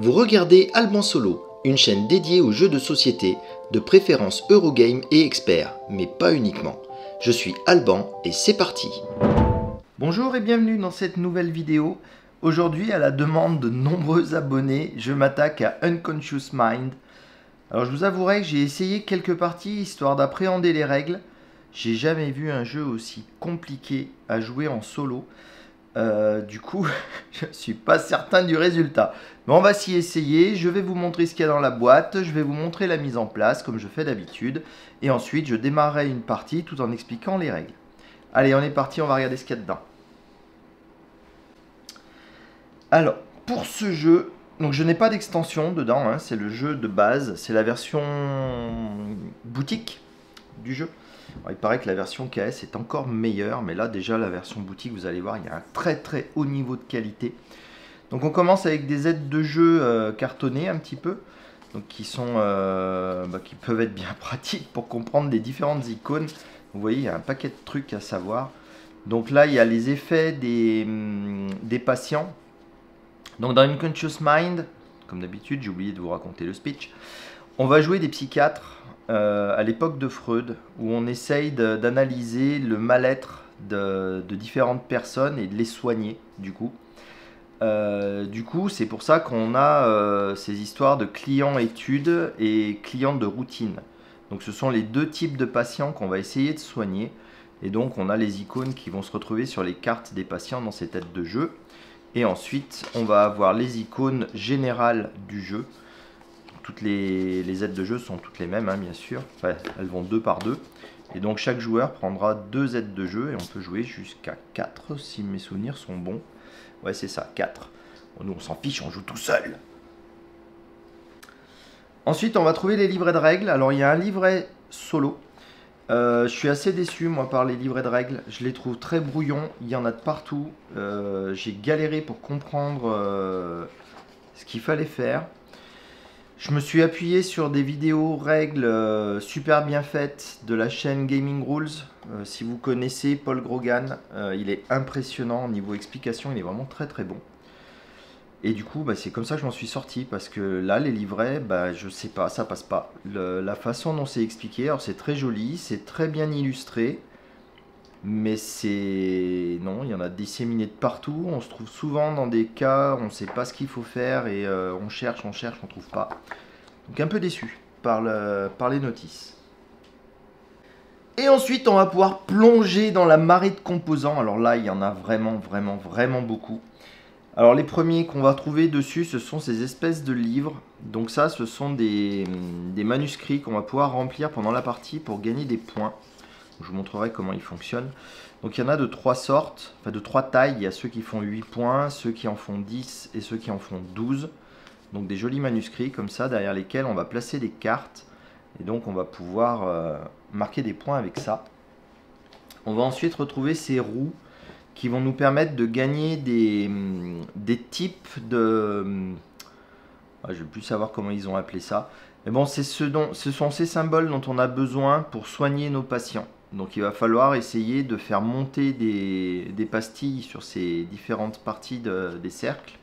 Vous regardez Alban Solo, une chaîne dédiée aux jeux de société, de préférence Eurogame et experts, mais pas uniquement. Je suis Alban et c'est parti. Bonjour et bienvenue dans cette nouvelle vidéo. Aujourd'hui, à la demande de nombreux abonnés, je m'attaque à Unconscious Mind. Alors je vous avouerai que j'ai essayé quelques parties histoire d'appréhender les règles. J'ai jamais vu un jeu aussi compliqué à jouer en solo. Du coup, je ne suis pas certain du résultat. Mais on va s'y essayer. Je vais vous montrer ce qu'il y a dans la boîte. Je vais vous montrer la mise en place, comme je fais d'habitude. Et ensuite, je démarrerai une partie tout en expliquant les règles. Allez, on est parti. On va regarder ce qu'il y a dedans. Alors, pour ce jeu, donc je n'ai pas d'extension dedans. Hein, c'est le jeu de base. C'est la version boutique du jeu. Alors, il paraît que la version KS est encore meilleure, mais là déjà la version boutique, vous allez voir, il y a un très haut niveau de qualité. Donc on commence avec des aides de jeu cartonnées un petit peu, donc qui peuvent être bien pratiques pour comprendre les différentes icônes. Vous voyez, il y a un paquet de trucs à savoir. Donc là, il y a les effets des patients. Donc dans Unconscious Mind, comme d'habitude, j'ai oublié de vous raconter le speech, on va jouer des psychiatres. À l'époque de Freud, où on essaye d'analyser le mal-être de différentes personnes et de les soigner, du coup. C'est pour ça qu'on a ces histoires de clients-études et clients de routine. Donc ce sont les deux types de patients qu'on va essayer de soigner. Et donc on a les icônes qui vont se retrouver sur les cartes des patients dans ces têtes de jeu. Et ensuite, on va avoir les icônes générales du jeu. Toutes les aides de jeu sont toutes les mêmes, hein, bien sûr. Enfin, elles vont 2 par 2. Et donc chaque joueur prendra 2 aides de jeu et on peut jouer jusqu'à 4 si mes souvenirs sont bons. Ouais, c'est ça, 4. Bon, nous, on s'en fiche, on joue tout seul. Ensuite, on va trouver les livrets de règles. Alors, il y a un livret solo. Je suis assez déçu, moi, par les livrets de règles. Je les trouve très brouillons. Il y en a de partout. J'ai galéré pour comprendre ce qu'il fallait faire. Je me suis appuyé sur des vidéos règles super bien faites de la chaîne Gaming Rules. Si vous connaissez Paul Grogan, il est impressionnant au niveau explication, il est vraiment très bon. Et du coup, c'est comme ça que je m'en suis sorti, parce que là, les livrets, je sais pas, ça passe pas. La façon dont c'est expliqué, alors c'est très joli, c'est très bien illustré, mais c'est... Non, il y en a disséminé de partout, on se trouve souvent dans des cas, on ne sait pas ce qu'il faut faire, et on cherche, on trouve pas. Donc un peu déçu par les notices. Et ensuite, on va pouvoir plonger dans la marée de composants. Alors là, il y en a vraiment beaucoup. Alors les premiers qu'on va trouver dessus, ce sont ces espèces de livres. Donc ça, ce sont des manuscrits qu'on va pouvoir remplir pendant la partie pour gagner des points. Je vous montrerai comment ils fonctionnent. Donc il y en a de 3 sortes, enfin de 3 tailles. Il y a ceux qui font 8 points, ceux qui en font 10 et ceux qui en font 12. Donc des jolis manuscrits comme ça, derrière lesquels on va placer des cartes. Et donc on va pouvoir marquer des points avec ça. On va ensuite retrouver ces roues qui vont nous permettre de gagner des types de... je ne vais plus savoir comment ils ont appelé ça. Mais bon, ce sont ces symboles dont on a besoin pour soigner nos patients. Donc il va falloir essayer de faire monter des pastilles sur ces différentes parties des cercles.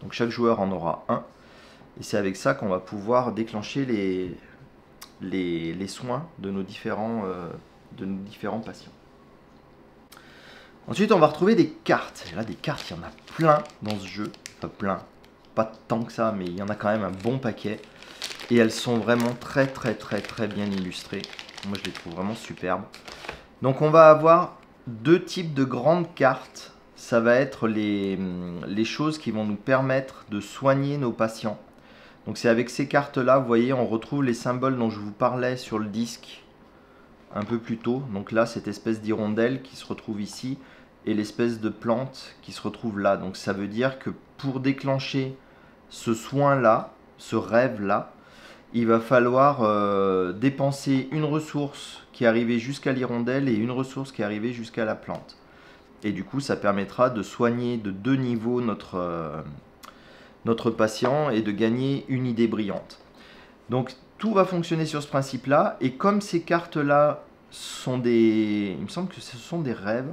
Donc chaque joueur en aura un. Et c'est avec ça qu'on va pouvoir déclencher les soins de nos différents patients. Ensuite, on va retrouver des cartes. Et là, des cartes, il y en a plein dans ce jeu. Enfin, plein. Pas tant que ça, mais il y en a quand même un bon paquet. Et elles sont vraiment très bien illustrées. Moi, je les trouve vraiment superbes. Donc, on va avoir 2 types de grandes cartes. Ça va être les choses qui vont nous permettre de soigner nos patients. Donc c'est avec ces cartes-là, vous voyez, on retrouve les symboles dont je vous parlais sur le disque un peu plus tôt. Donc là, cette espèce d'hirondelle qui se retrouve ici et l'espèce de plante qui se retrouve là. Donc ça veut dire que pour déclencher ce soin-là, ce rêve-là, il va falloir dépenser une ressource qui est arrivée jusqu'à l'hirondelle et une ressource qui est arrivée jusqu'à la plante. Et du coup, ça permettra de soigner de 2 niveaux notre patient et de gagner une idée brillante. Donc tout va fonctionner sur ce principe-là. Et comme ces cartes-là sont il me semble que ce sont des rêves,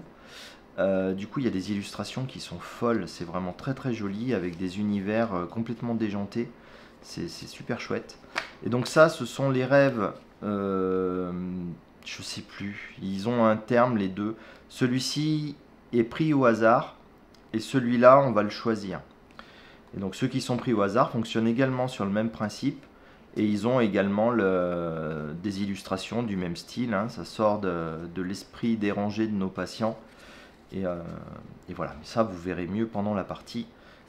Du coup, il y a des illustrations qui sont folles. C'est vraiment très très joli avec des univers complètement déjantés. C'est super chouette. Et donc ça, ce sont les rêves. Je sais plus. Ils ont un terme les deux. Celui-ci est pris au hasard et celui-là, on va le choisir. Et donc ceux qui sont pris au hasard fonctionnent également sur le même principe. Et ils ont également des illustrations du même style. Hein. Ça sort de l'esprit dérangé de nos patients. Et voilà, mais ça vous verrez mieux pendant la partie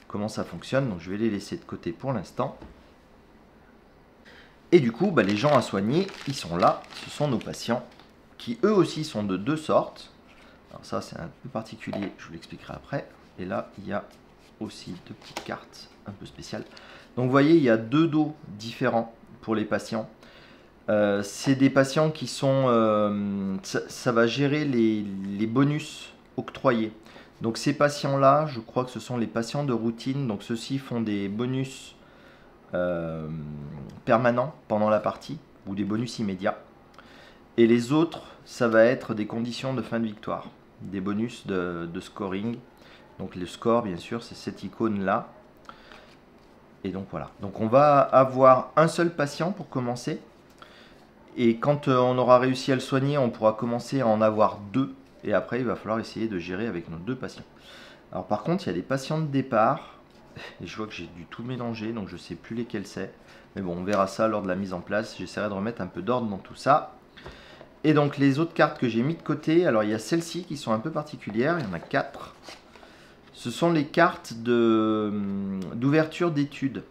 comment ça fonctionne. Donc je vais les laisser de côté pour l'instant. Et du coup, les gens à soigner, ils sont là. Ce sont nos patients qui eux aussi sont de deux sortes. Alors ça c'est un peu particulier, je vous l'expliquerai après. Et là, il y a aussi deux petites cartes un peu spéciales. Donc vous voyez, il y a deux dos différents pour les patients. C'est des patients qui sont... ça va gérer les bonus octroyés. Donc ces patients-là, je crois que ce sont les patients de routine. Donc ceux-ci font des bonus permanents pendant la partie ou des bonus immédiats. Et les autres, ça va être des conditions de fin de victoire. Des bonus de scoring. Donc le score, bien sûr, c'est cette icône-là. Et donc voilà. Donc on va avoir un seul patient pour commencer. Et quand on aura réussi à le soigner, on pourra commencer à en avoir deux. Et après, il va falloir essayer de gérer avec nos deux patients. Alors par contre, il y a des patients de départ. Et je vois que j'ai dû tout mélanger, donc je ne sais plus lesquels c'est. Mais bon, on verra ça lors de la mise en place. J'essaierai de remettre un peu d'ordre dans tout ça. Et donc les autres cartes que j'ai mis de côté, alors il y a celles-ci qui sont un peu particulières. Il y en a 4. Ce sont les cartes d'ouverture d'études.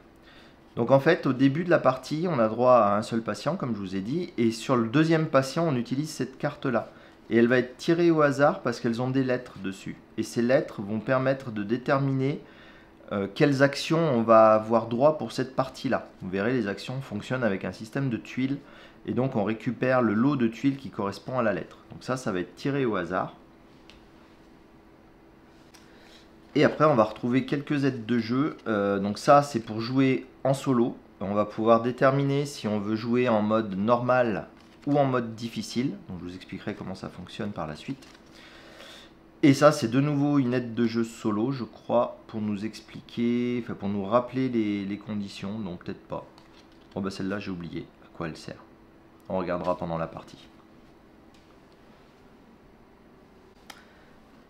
Donc en fait, au début de la partie, on a droit à un seul patient, comme je vous ai dit. Et sur le deuxième patient, on utilise cette carte-là. Et elle va être tirée au hasard parce qu'elles ont des lettres dessus. Et ces lettres vont permettre de déterminer quelles actions on va avoir droit pour cette partie-là. Vous verrez, les actions fonctionnent avec un système de tuiles. Et donc on récupère le lot de tuiles qui correspond à la lettre. Donc ça va être tiré au hasard. Et après, on va retrouver quelques aides de jeu. Donc ça, c'est pour jouer en solo. On va pouvoir déterminer si on veut jouer en mode normal ou en mode difficile. Donc je vous expliquerai comment ça fonctionne par la suite. Et ça, c'est de nouveau une aide de jeu solo, je crois, pour nous expliquer, enfin pour nous rappeler les conditions. Non, peut-être pas. Oh celle-là, j'ai oublié à quoi elle sert. On regardera pendant la partie.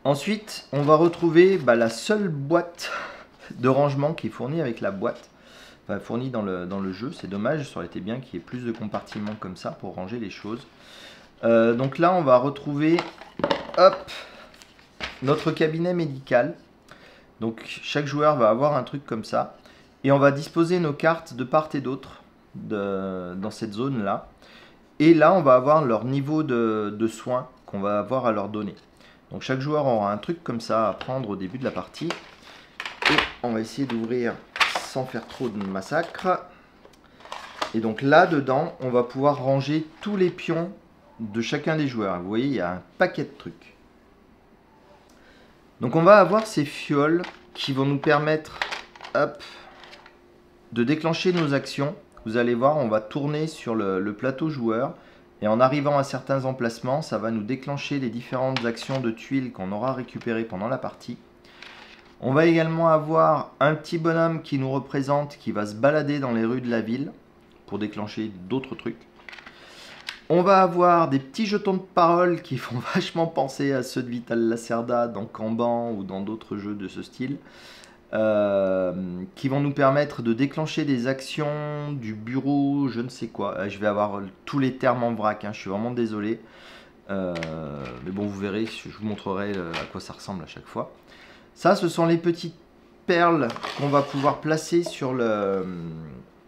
Ensuite, on va retrouver la seule boîte de rangement qui est fournie avec la boîte, enfin fournie dans le jeu. C'est dommage, ça aurait été bien qu'il y ait plus de compartiments comme ça pour ranger les choses. Donc là, on va retrouver, hop, notre cabinet médical. Donc chaque joueur va avoir un truc comme ça. Et on va disposer nos cartes de part et d'autre dans cette zone-là. Et là, on va avoir leur niveau de soins qu'on va avoir à leur donner. Donc chaque joueur aura un truc comme ça à prendre au début de la partie. Et on va essayer d'ouvrir sans faire trop de massacre. Et donc là dedans, on va pouvoir ranger tous les pions de chacun des joueurs. Vous voyez, il y a un paquet de trucs. Donc on va avoir ces fioles qui vont nous permettre, hop, de déclencher nos actions. Vous allez voir, on va tourner sur le plateau joueur. Et en arrivant à certains emplacements, ça va nous déclencher les différentes actions de tuiles qu'on aura récupérées pendant la partie. On va également avoir un petit bonhomme qui nous représente, qui va se balader dans les rues de la ville pour déclencher d'autres trucs. On va avoir des petits jetons de parole qui font vachement penser à ceux de Vital Lacerda dans Kanban ou dans d'autres jeux de ce style. Qui vont nous permettre de déclencher des actions du bureau, je ne sais quoi. Je vais avoir tous les termes en vrac, hein, je suis vraiment désolé. Mais bon, vous verrez, je vous montrerai à quoi ça ressemble à chaque fois. Ça, ce sont les petites perles qu'on va pouvoir placer sur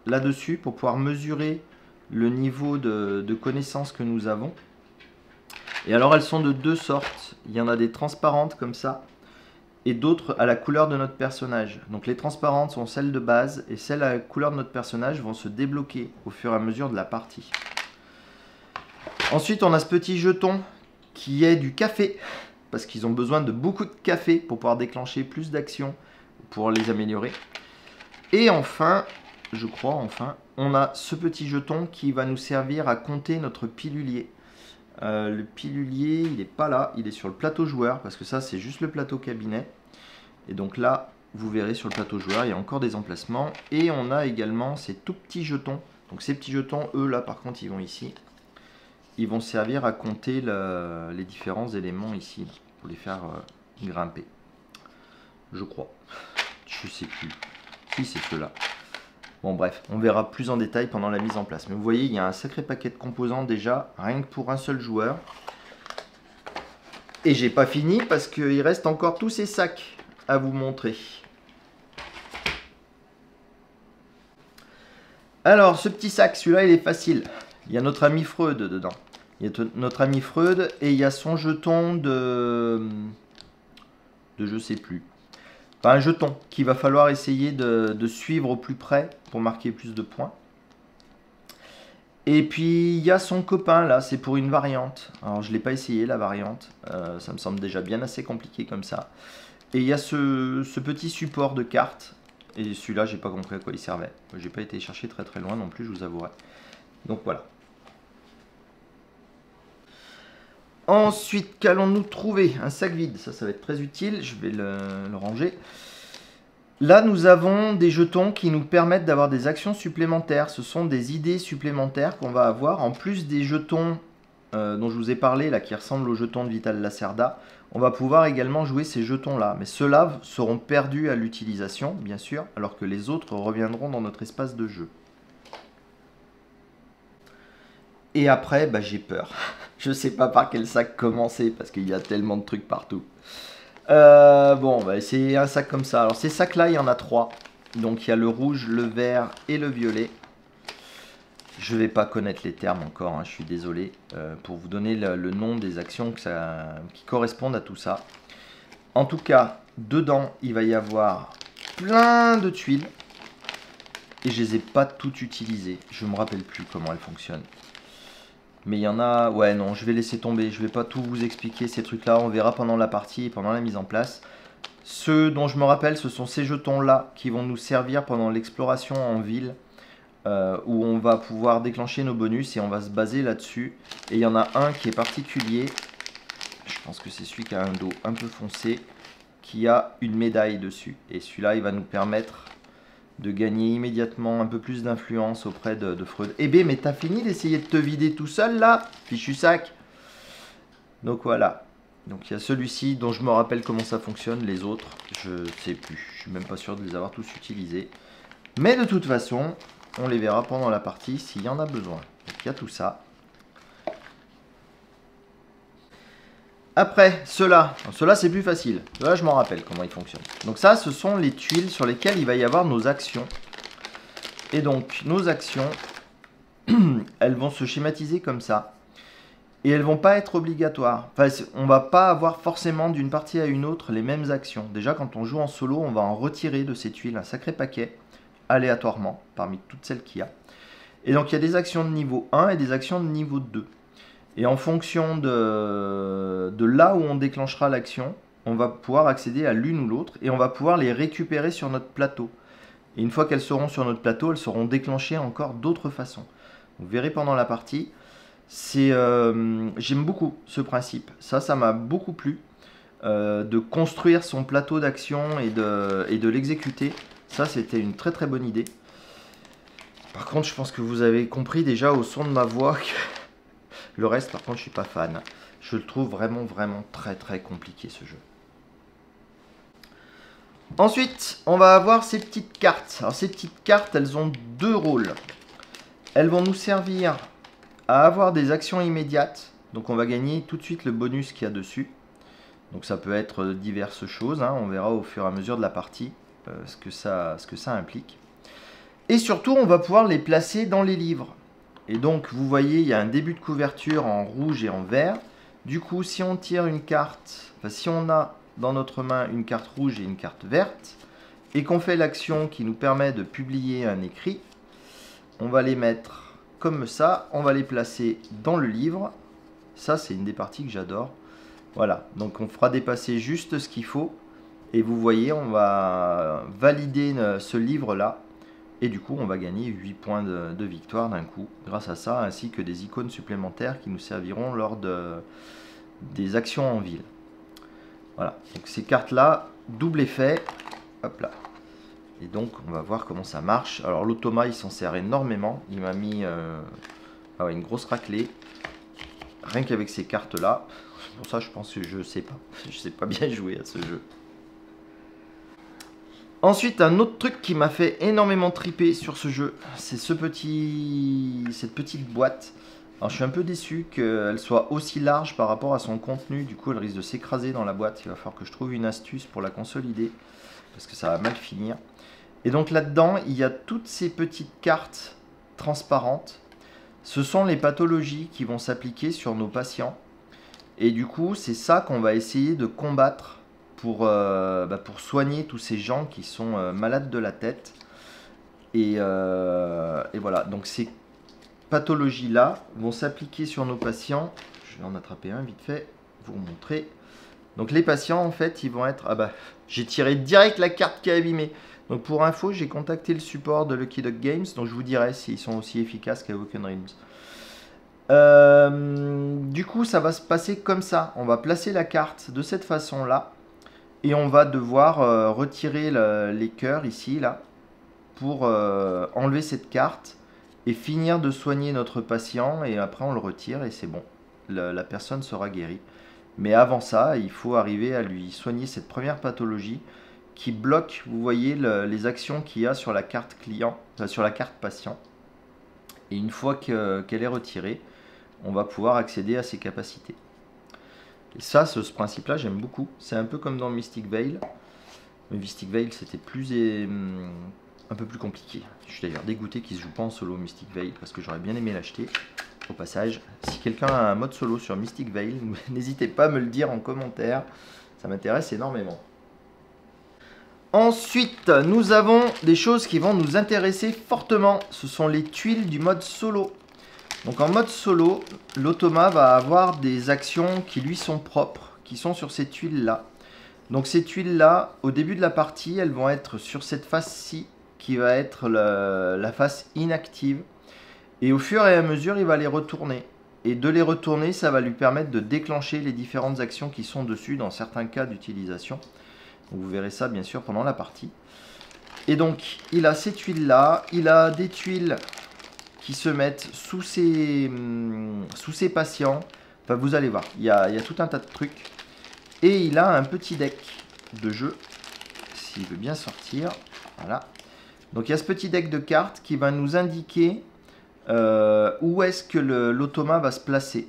là-dessus pour pouvoir mesurer le niveau de connaissance que nous avons. Et alors, elles sont de deux sortes. Il y en a des transparentes comme ça, et d'autres à la couleur de notre personnage. Donc les transparentes sont celles de base, et celles à la couleur de notre personnage vont se débloquer au fur et à mesure de la partie. Ensuite, on a ce petit jeton qui est du café, parce qu'ils ont besoin de beaucoup de café pour pouvoir déclencher plus d'actions, pour les améliorer. Et enfin, je crois, on a ce petit jeton qui va nous servir à compter notre pilulier. Le pilulier, il n'est pas là, il est sur le plateau joueur, parce que ça, c'est juste le plateau cabinet. Et donc là, vous verrez sur le plateau joueur, il y a encore des emplacements. Et on a également ces tout petits jetons. Donc ces petits jetons, eux, là, par contre, ils vont ici. Ils vont servir à compter les différents éléments ici, là, pour les faire grimper. Je crois. Je sais plus. Si, c'est ceux-là. Bon, bref, on verra plus en détail pendant la mise en place. Mais vous voyez, il y a un sacré paquet de composants déjà, rien que pour un seul joueur. Et j'ai pas fini parce qu'il reste encore tous ces sacs à vous montrer. Alors, ce petit sac, celui-là, il est facile. Il y a notre ami Freud dedans. Il y a notre ami Freud et il y a son jeton de je sais plus. Enfin, un jeton qu'il va falloir essayer de suivre au plus près pour marquer plus de points. Et puis il y a son copain là, c'est pour une variante. Alors je ne l'ai pas essayé la variante, ça me semble déjà bien assez compliqué comme ça. Et il y a ce petit support de cartes. Et celui-là, j'ai pas compris à quoi il servait. J'ai pas été chercher très très loin non plus, je vous avouerai. Donc voilà. Ensuite, qu'allons-nous trouver? Un sac vide, ça va être très utile, je vais le ranger. Là, nous avons des jetons qui nous permettent d'avoir des actions supplémentaires. Ce sont des idées supplémentaires qu'on va avoir. En plus des jetons dont je vous ai parlé, là, qui ressemblent aux jetons de Vital Lacerda, on va pouvoir également jouer ces jetons-là. Mais ceux-là seront perdus à l'utilisation, bien sûr, alors que les autres reviendront dans notre espace de jeu. Et après, bah, j'ai peur. Je sais pas par quel sac commencer, parce qu'il y a tellement de trucs partout. Bon, on va essayer un sac comme ça. Alors ces sacs-là, il y en a 3. Donc il y a le rouge, le vert et le violet. Je ne vais pas connaître les termes encore, hein, je suis désolé. Pour vous donner le nom des actions qui correspondent à tout ça. En tout cas, dedans, il va y avoir plein de tuiles. Et je les ai pas toutes utilisées. Je ne me rappelle plus comment elles fonctionnent. Mais il y en a... Ouais, non, je vais laisser tomber. Je vais pas tout vous expliquer, ces trucs-là. On verra pendant la partie et pendant la mise en place. Ceux dont je me rappelle, ce sont ces jetons-là qui vont nous servir pendant l'exploration en ville. Où on va pouvoir déclencher nos bonus et on va se baser là-dessus. Et il y en a un qui est particulier. Je pense que c'est celui qui a un dos un peu foncé. Qui a une médaille dessus. Et celui-là, il va nous permettre de gagner immédiatement un peu plus d'influence auprès de Freud. Eh bien, mais t'as fini d'essayer de te vider tout seul, là, fichu sac. Donc voilà. Donc il y a celui-ci dont je me rappelle comment ça fonctionne. Les autres, je ne sais plus. Je suis même pas sûr de les avoir tous utilisés. Mais de toute façon, on les verra pendant la partie s'il y en a besoin. Donc il y a tout ça. Après, ceux-là c'est plus facile. Là, je m'en rappelle comment ils fonctionnent. Donc ça, ce sont les tuiles sur lesquelles il va y avoir nos actions. Et donc, nos actions, elles vont se schématiser comme ça. Et elles vont pas être obligatoires. Enfin, on va pas avoir forcément d'une partie à une autre les mêmes actions. Déjà, quand on joue en solo, on va en retirer de ces tuiles un sacré paquet, aléatoirement, parmi toutes celles qu'il y a. Et donc, il y a des actions de niveau 1 et des actions de niveau 2. Et en fonction de là où on déclenchera l'action, on va pouvoir accéder à l'une ou l'autre et on va pouvoir les récupérer sur notre plateau. Et une fois qu'elles seront sur notre plateau, elles seront déclenchées encore d'autres façons. Vous verrez pendant la partie. J'aime beaucoup ce principe. Ça m'a beaucoup plu. De construire son plateau d'action et de l'exécuter. Ça, c'était une très très bonne idée. Par contre, je pense que vous avez compris déjà au son de ma voix que... Le reste, par contre, je suis pas fan. Je le trouve vraiment, vraiment très, très compliqué, ce jeu. Ensuite, on va avoir ces petites cartes. Alors, ces petites cartes, elles ont deux rôles. Elles vont nous servir à avoir des actions immédiates. Donc, on va gagner tout de suite le bonus qu'il y a dessus. Donc, ça peut être diverses choses. Hein. On verra au fur et à mesure de la partie ce que ça implique. Et surtout, on va pouvoir les placer dans les livres. Et donc, vous voyez, il y a un début de couverture en rouge et en vert. Du coup, si on tire une carte, enfin, si on a dans notre main une carte rouge et une carte verte, et qu'on fait l'action qui nous permet de publier un écrit, on va les mettre comme ça, on va les placer dans le livre. Ça, c'est une des parties que j'adore. Voilà, donc on fera dépasser juste ce qu'il faut. Et vous voyez, on va valider ce livre-là Et du coup, on va gagner 8 points de victoire d'un coup, grâce à ça, ainsi que des icônes supplémentaires qui nous serviront lors des actions en ville. Voilà, donc ces cartes-là, double effet, hop là. Et donc, on va voir comment ça marche. Alors, l'automa, il s'en sert énormément. Il m'a mis une grosse raclée, rien qu'avec ces cartes-là. Pour ça, je pense que je sais pas bien jouer à ce jeu. Ensuite, un autre truc qui m'a fait énormément triper sur ce jeu, c'est cette petite boîte. Alors, je suis un peu déçu qu'elle soit aussi large par rapport à son contenu. Du coup, elle risque de s'écraser dans la boîte. Il va falloir que je trouve une astuce pour la consolider, parce que ça va mal finir. Et donc là-dedans, il y a toutes ces petites cartes transparentes. Ce sont les pathologies qui vont s'appliquer sur nos patients. Et du coup, c'est ça qu'on va essayer de combattre pour soigner tous ces gens qui sont malades de la tête. Et voilà, donc ces pathologies-là vont s'appliquer sur nos patients. Je vais en attraper un vite fait, vous montrer. Donc les patients, en fait, ils vont être... Ah bah, j'ai tiré direct la carte qui est abîmée. Donc pour info, j'ai contacté le support de Lucky Duck Games, donc je vous dirai s'ils sont aussi efficaces qu'Awoken Dreams. Du coup, ça va se passer comme ça. On va placer la carte de cette façon-là. Et on va devoir retirer les cœurs ici, là, pour enlever cette carte et finir de soigner notre patient. Et après, on le retire et c'est bon. La personne sera guérie. Mais avant ça, il faut arriver à lui soigner cette première pathologie qui bloque, vous voyez, les actions qu'il y a sur la carte client, sur la carte patient. Et une fois qu'elle est retirée, on va pouvoir accéder à ses capacités. Et ça, ce principe-là, j'aime beaucoup. C'est un peu comme dans Mystic Vale. Mais Mystic Vale, c'était un peu plus compliqué. Je suis d'ailleurs dégoûté qu'il ne se joue pas en solo Mystic Vale, parce que j'aurais bien aimé l'acheter. Au passage, si quelqu'un a un mode solo sur Mystic Vale, n'hésitez pas à me le dire en commentaire. Ça m'intéresse énormément. Ensuite, nous avons des choses qui vont nous intéresser fortement. Ce sont les tuiles du mode solo. Donc en mode solo, l'automa va avoir des actions qui lui sont propres, qui sont sur ces tuiles-là. Donc ces tuiles-là, au début de la partie, elles vont être sur cette face-ci, qui va être la face inactive. Et au fur et à mesure, il va les retourner. Et de les retourner, ça va lui permettre de déclencher les différentes actions qui sont dessus dans certains cas d'utilisation. Vous verrez ça bien sûr pendant la partie. Et donc il a ces tuiles là, il a des tuiles qui se mettent sous ses patients. Enfin vous allez voir, il y a tout un tas de trucs. Et il a un petit deck de jeu, s'il veut bien sortir. Voilà. Donc il y a ce petit deck de cartes qui va nous indiquer où est-ce que l'automa va se placer.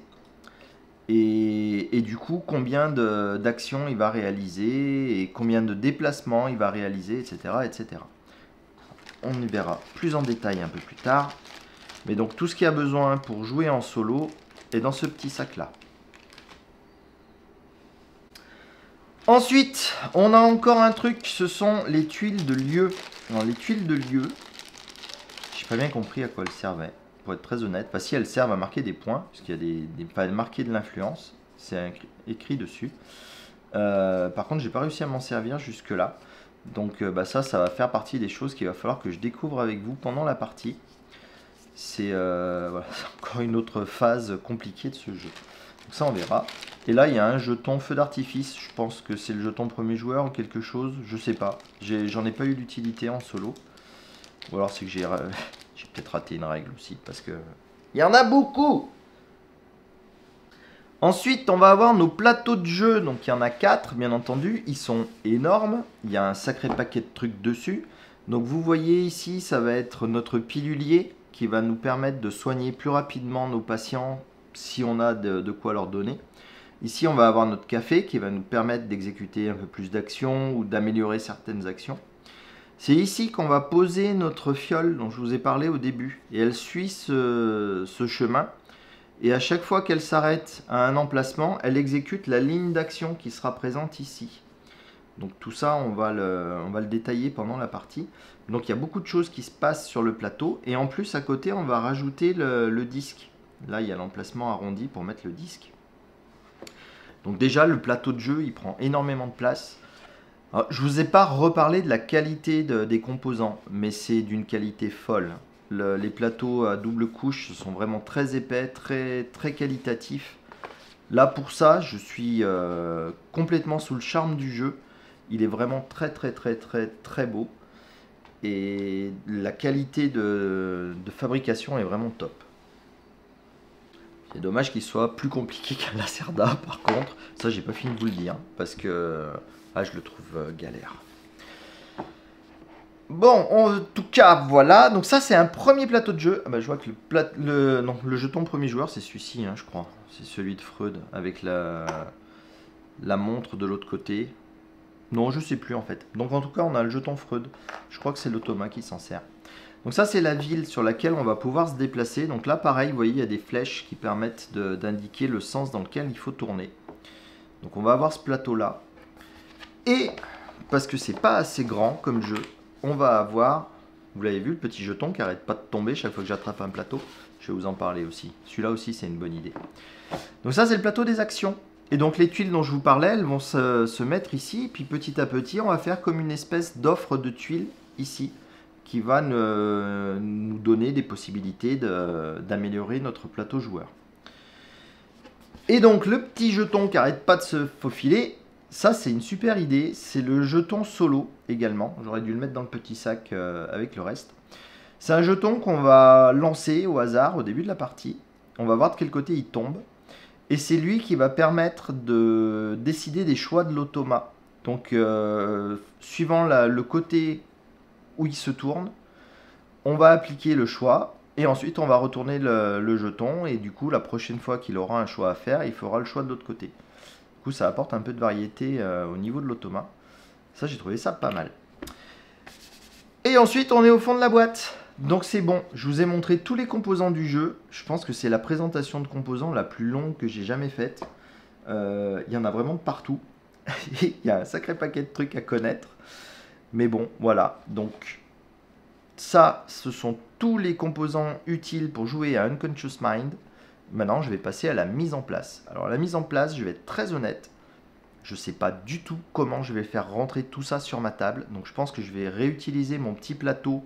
Et du coup, combien d'actions il va réaliser et combien de déplacements il va réaliser, etc., etc. On y verra plus en détail un peu plus tard. Mais donc, tout ce qu'il y a besoin pour jouer en solo est dans ce petit sac-là. Ensuite, on a encore un truc, ce sont les tuiles de lieu. Alors, les tuiles de lieu, je n'ai pas bien compris à quoi elles servaient. Pour être très honnête, enfin, si elles servent à marquer des points, puisqu'il y a marquer de l'influence, c'est écrit dessus. Par contre, j'ai pas réussi à m'en servir jusque là, donc ça va faire partie des choses qu'il va falloir que je découvre avec vous pendant la partie. C'est voilà, encore une autre phase compliquée de ce jeu. Donc ça, on verra. Et là, il y a un jeton feu d'artifice. Je pense que c'est le jeton premier joueur ou quelque chose. Je sais pas. J'en ai pas eu d'utilité en solo. Ou alors c'est que j'ai peut-être raté une règle aussi, parce que il y en a beaucoup. Ensuite, on va avoir nos plateaux de jeu. Donc il y en a 4, bien entendu. Ils sont énormes. Il y a un sacré paquet de trucs dessus. Donc vous voyez ici, ça va être notre pilulier qui va nous permettre de soigner plus rapidement nos patients si on a de quoi leur donner. Ici, on va avoir notre café qui va nous permettre d'exécuter un peu plus d'actions ou d'améliorer certaines actions. C'est ici qu'on va poser notre fiole dont je vous ai parlé au début. Et elle suit ce chemin. Et à chaque fois qu'elle s'arrête à un emplacement, elle exécute la ligne d'action qui sera présente ici. Donc tout ça, on va le détailler pendant la partie. Donc il y a beaucoup de choses qui se passent sur le plateau. Et en plus, à côté, on va rajouter le disque. Là, il y a l'emplacement arrondi pour mettre le disque. Donc déjà, le plateau de jeu, il prend énormément de place. Alors, je vous ai pas reparlé de la qualité des composants, mais c'est d'une qualité folle. Les plateaux à double couche sont vraiment très épais, très qualitatifs. Là, pour ça, je suis complètement sous le charme du jeu. Il est vraiment très beau. Et la qualité de fabrication est vraiment top. C'est dommage qu'il soit plus compliqué qu'un Lacerda, par contre. Ça, j'ai pas fini de vous le dire, parce que je le trouve galère. Bon, en tout cas, voilà. Donc ça, c'est un premier plateau de jeu. Ah bah, je vois que le jeton premier joueur, c'est celui-ci, hein, je crois. C'est celui de Freud, avec la montre de l'autre côté. Non, je sais plus, en fait. Donc en tout cas, on a le jeton Freud. Je crois que c'est l'Automa qui s'en sert. Donc ça, c'est la ville sur laquelle on va pouvoir se déplacer. Donc là, pareil, vous voyez, il y a des flèches qui permettent d'indiquer le sens dans lequel il faut tourner. Donc on va avoir ce plateau-là. Et, parce que c'est pas assez grand comme jeu, on va avoir, vous l'avez vu, le petit jeton qui arrête pas de tomber chaque fois que j'attrape un plateau. Je vais vous en parler aussi. Celui-là aussi, c'est une bonne idée. Donc ça, c'est le plateau des actions. Et donc les tuiles dont je vous parlais, elles vont se mettre ici. Et puis petit à petit, on va faire comme une espèce d'offre de tuiles ici, qui va nous donner des possibilités d'améliorer notre plateau joueur. Et donc le petit jeton qui arrête pas de se faufiler, ça c'est une super idée, c'est le jeton solo également. J'aurais dû le mettre dans le petit sac avec le reste. C'est un jeton qu'on va lancer au hasard au début de la partie. On va voir de quel côté il tombe. Et c'est lui qui va permettre de décider des choix de l'automa. Donc suivant le côté où il se tourne, on va appliquer le choix. Et ensuite, on va retourner le jeton. Et du coup, la prochaine fois qu'il aura un choix à faire, il fera le choix de l'autre côté. Du coup, ça apporte un peu de variété au niveau de l'automa. Ça, j'ai trouvé ça pas mal. Et ensuite, on est au fond de la boîte. Donc c'est bon, je vous ai montré tous les composants du jeu. Je pense que c'est la présentation de composants la plus longue que j'ai jamais faite. Il y en a vraiment de partout. Il y a un sacré paquet de trucs à connaître. Mais bon, voilà. Donc ça, ce sont tous les composants utiles pour jouer à Unconscious Mind. Maintenant, je vais passer à la mise en place. Alors la mise en place, je vais être très honnête. Je ne sais pas du tout comment je vais faire rentrer tout ça sur ma table. Donc je pense que je vais réutiliser mon petit plateau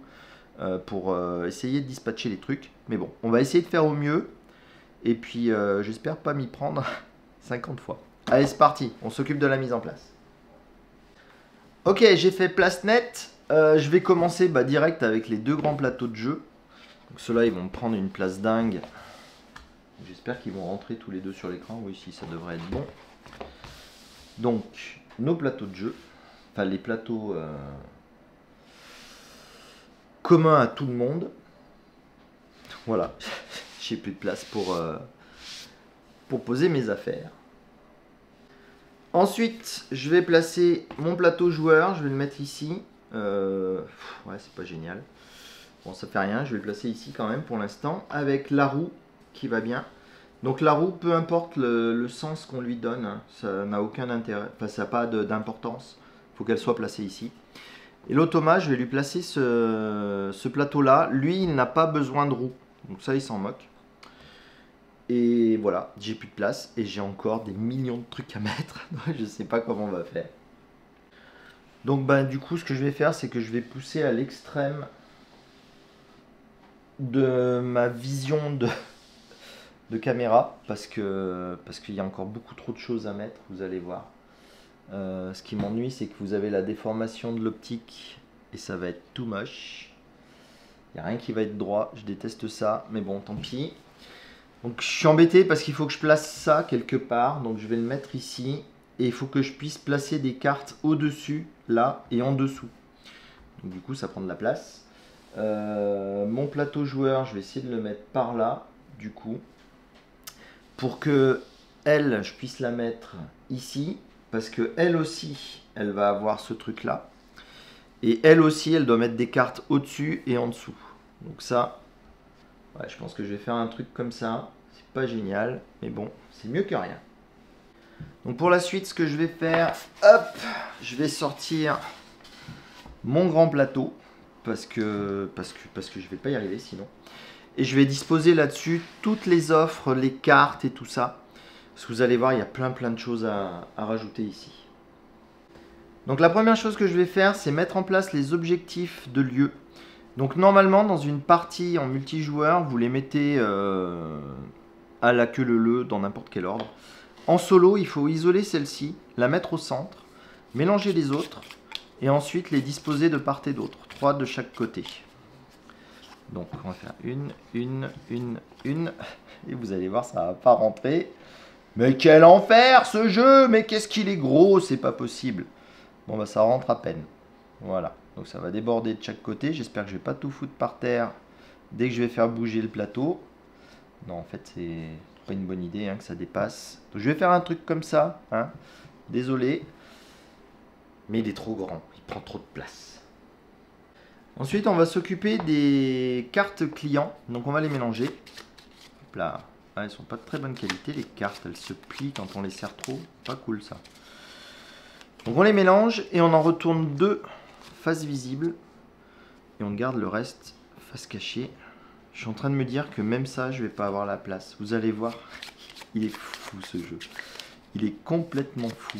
pour essayer de dispatcher les trucs. Mais bon, on va essayer de faire au mieux. Et puis j'espère pas m'y prendre 50 fois. Allez, c'est parti. On s'occupe de la mise en place. Ok, j'ai fait place nette. Je vais commencer direct avec les deux grands plateaux de jeu. Donc ceux-là, ils vont me prendre une place dingue. J'espère qu'ils vont rentrer tous les deux sur l'écran. Oui, si, ça devrait être bon. Donc, nos plateaux de jeu. Enfin, les plateaux communs à tout le monde. Voilà. J'ai plus de place pour poser mes affaires. Ensuite, je vais placer mon plateau joueur. Je vais le mettre ici. Ouais, c'est pas génial. Bon, ça fait rien. Je vais le placer ici quand même pour l'instant. Avec la roue qui va bien. Donc la roue, peu importe le sens qu'on lui donne, hein, ça n'a aucun intérêt. Enfin, ça n'a pas d'importance. Il faut qu'elle soit placée ici. Et l'automa, je vais lui placer ce plateau-là. Lui, il n'a pas besoin de roue. Donc ça, il s'en moque. Et voilà, j'ai plus de place. Et j'ai encore des millions de trucs à mettre. Je ne sais pas comment on va faire. Donc du coup, ce que je vais faire, c'est que je vais pousser à l'extrême de ma vision de caméra. Parce qu'il y a encore beaucoup trop de choses à mettre, vous allez voir. Ce qui m'ennuie, c'est que vous avez la déformation de l'optique. Et ça va être too much. Il n'y a rien qui va être droit. Je déteste ça. Mais bon, tant pis. Donc je suis embêté parce qu'il faut que je place ça quelque part. Donc je vais le mettre ici. Et il faut que je puisse placer des cartes au-dessus, là, et en dessous. Donc du coup, ça prend de la place. Mon plateau joueur, je vais essayer de le mettre par là, du coup. Pour que elle, je puisse la mettre ici. Parce que elle aussi, elle va avoir ce truc-là. Et elle aussi, elle doit mettre des cartes au-dessus et en dessous. Donc ça, ouais, je pense que je vais faire un truc comme ça. C'est pas génial, mais bon, c'est mieux que rien. Donc pour la suite, ce que je vais faire, hop, je vais sortir mon grand plateau. Parce que je vais pas y arriver sinon. Et je vais disposer là-dessus toutes les offres, les cartes et tout ça. Parce que vous allez voir, il y a plein de choses à rajouter ici. Donc la première chose que je vais faire, c'est mettre en place les objectifs de lieu. Donc normalement, dans une partie en multijoueur, vous les mettez à la queue leu dans n'importe quel ordre. En solo, il faut isoler celle-ci, la mettre au centre, mélanger les autres, et ensuite les disposer de part et d'autre, 3 de chaque côté. Donc on va faire une, et vous allez voir, ça va pas rentrer. Mais quel enfer ce jeu! Mais qu'est-ce qu'il est gros, c'est pas possible. Bon bah ça rentre à peine. Voilà, donc ça va déborder de chaque côté. J'espère que je vais pas tout foutre par terre dès que je vais faire bouger le plateau. Non, en fait c'est pas une bonne idée hein, que ça dépasse. Donc je vais faire un truc comme ça, hein. Désolé, mais il est trop grand, il prend trop de place. Ensuite on va s'occuper des cartes clients, donc on va les mélanger. Hop là. Ah, elles sont pas de très bonne qualité les cartes, elles se plient quand on les serre trop, pas cool ça. Donc on les mélange et on en retourne 2 face visible et on garde le reste face cachée. Je suis en train de me dire que même ça je vais pas avoir la place. Vous allez voir, il est fou ce jeu. Il est complètement fou.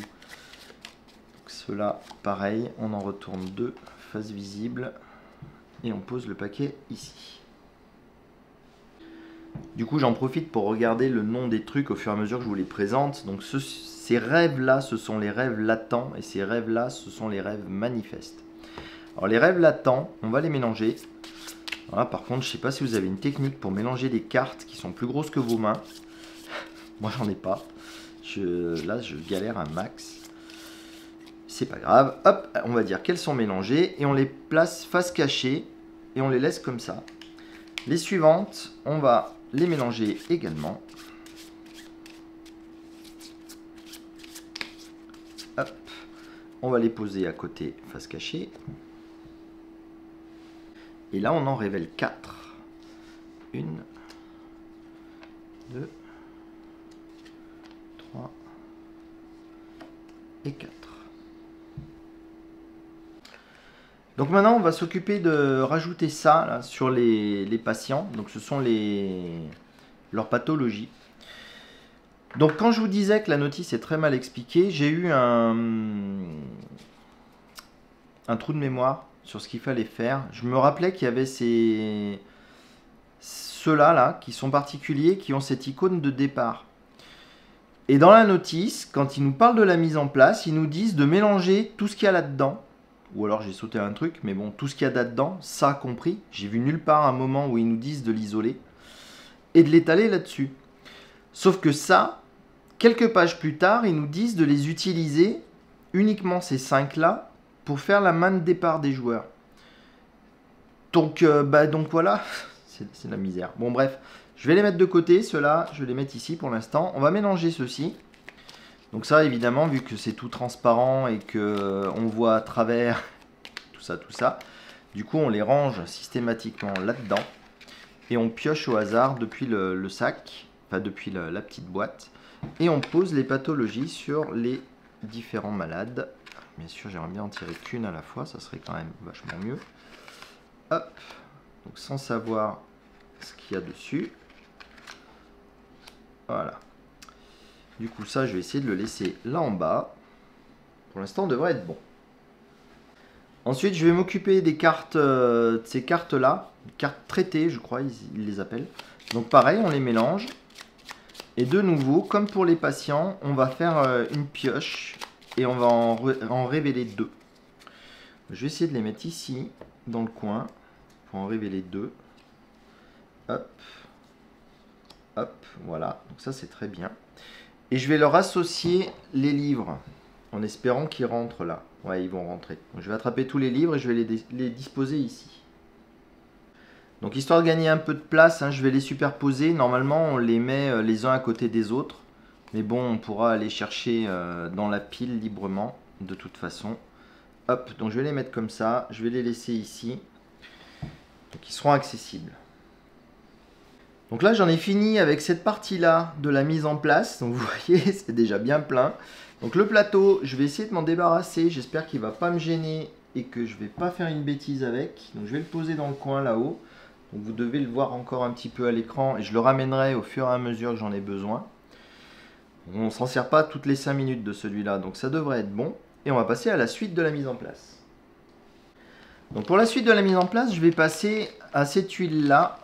Ceux-là pareil, on en retourne 2 face visible et on pose le paquet ici. Du coup, j'en profite pour regarder le nom des trucs au fur et à mesure que je vous les présente. Donc, ces rêves-là, ce sont les rêves latents. Et ces rêves-là, ce sont les rêves manifestes. Alors, les rêves latents, on va les mélanger. Voilà, par contre, je ne sais pas si vous avez une technique pour mélanger des cartes qui sont plus grosses que vos mains. Moi, j'en ai pas. Là, je galère un max. C'est pas grave. Hop, on va dire qu'elles sont mélangées. Et on les place face cachée. Et on les laisse comme ça. Les suivantes, on va les mélanger également. Hop. On va les poser à côté, face cachée. Et là, on en révèle 4. 1, 2, 3 et 4. Donc maintenant, on va s'occuper de rajouter ça là, sur les patients. Donc ce sont leurs pathologies. Donc quand je vous disais que la notice est très mal expliquée, j'ai eu un trou de mémoire sur ce qu'il fallait faire. Je me rappelais qu'il y avait ceux-là là, qui sont particuliers, qui ont cette icône de départ. Et dans la notice, quand ils nous parlent de la mise en place, ils nous disent de mélanger tout ce qu'il y a là-dedans. Ou alors j'ai sauté un truc, mais bon, tout ce qu'il y a là-dedans, ça compris. J'ai vu nulle part un moment où ils nous disent de l'isoler et de l'étaler là-dessus. Sauf que ça, quelques pages plus tard, ils nous disent de les utiliser, uniquement ces 5-là, pour faire la main de départ des joueurs. Donc voilà, c'est la misère. Bon bref, je vais les mettre de côté, ceux-là, je vais les mettre ici pour l'instant. On va mélanger ceux-ci. Donc ça, évidemment, vu que c'est tout transparent et qu'on voit à travers tout ça, du coup, on les range systématiquement là-dedans et on pioche au hasard depuis le sac, enfin depuis la petite boîte, et on pose les pathologies sur les différents malades. Bien sûr, j'aimerais bien en tirer qu'une à la fois, ça serait quand même vachement mieux. Hop, donc sans savoir ce qu'il y a dessus. Voilà. Du coup, ça, je vais essayer de le laisser là en bas. Pour l'instant, on devrait être bon. Ensuite, je vais m'occuper des cartes, de ces cartes-là. Cartes traitées, je crois, ils les appellent. Donc pareil, on les mélange. Et de nouveau, comme pour les patients, on va faire une pioche. Et on va en révéler 2. Je vais essayer de les mettre ici, dans le coin. Pour en révéler 2. Hop. Hop, voilà. Donc ça, c'est très bien. Et je vais leur associer les livres, en espérant qu'ils rentrent là. Ouais, ils vont rentrer. Donc, je vais attraper tous les livres et je vais les disposer ici. Donc, histoire de gagner un peu de place, hein, je vais les superposer. Normalement, on les met les uns à côté des autres. Mais bon, on pourra aller chercher dans la pile librement, de toute façon. Hop, donc je vais les mettre comme ça. Je vais les laisser ici. Donc, ils seront accessibles. Donc là, j'en ai fini avec cette partie-là de la mise en place. Donc vous voyez, c'est déjà bien plein. Donc le plateau, je vais essayer de m'en débarrasser. J'espère qu'il ne va pas me gêner et que je ne vais pas faire une bêtise avec. Donc je vais le poser dans le coin là-haut. Donc vous devez le voir encore un petit peu à l'écran et je le ramènerai au fur et à mesure que j'en ai besoin. On ne s'en sert pas toutes les 5 minutes de celui-là, donc ça devrait être bon. et on va passer à la suite de la mise en place. Donc pour la suite de la mise en place, je vais passer à ces tuiles-là.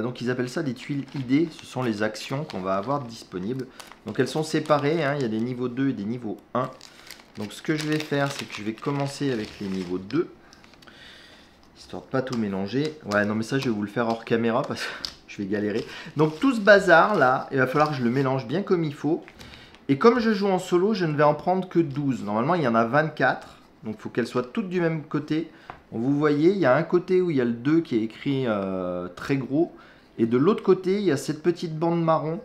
Donc ils appellent ça des tuiles idées. Ce sont les actions qu'on va avoir disponibles. Donc elles sont séparées, hein. Il y a des niveaux 2 et des niveaux 1. Donc ce que je vais faire, c'est que je vais commencer avec les niveaux 2. Histoire de pas tout mélanger. Ouais, non mais ça je vais vous le faire hors caméra parce que je vais galérer. Donc tout ce bazar là, il va falloir que je le mélange bien comme il faut. Et comme je joue en solo, je ne vais en prendre que 12. Normalement il y en a 24. Donc il faut qu'elles soient toutes du même côté. Vous voyez, il y a un côté où il y a le 2 qui est écrit très gros. Et de l'autre côté, il y a cette petite bande marron.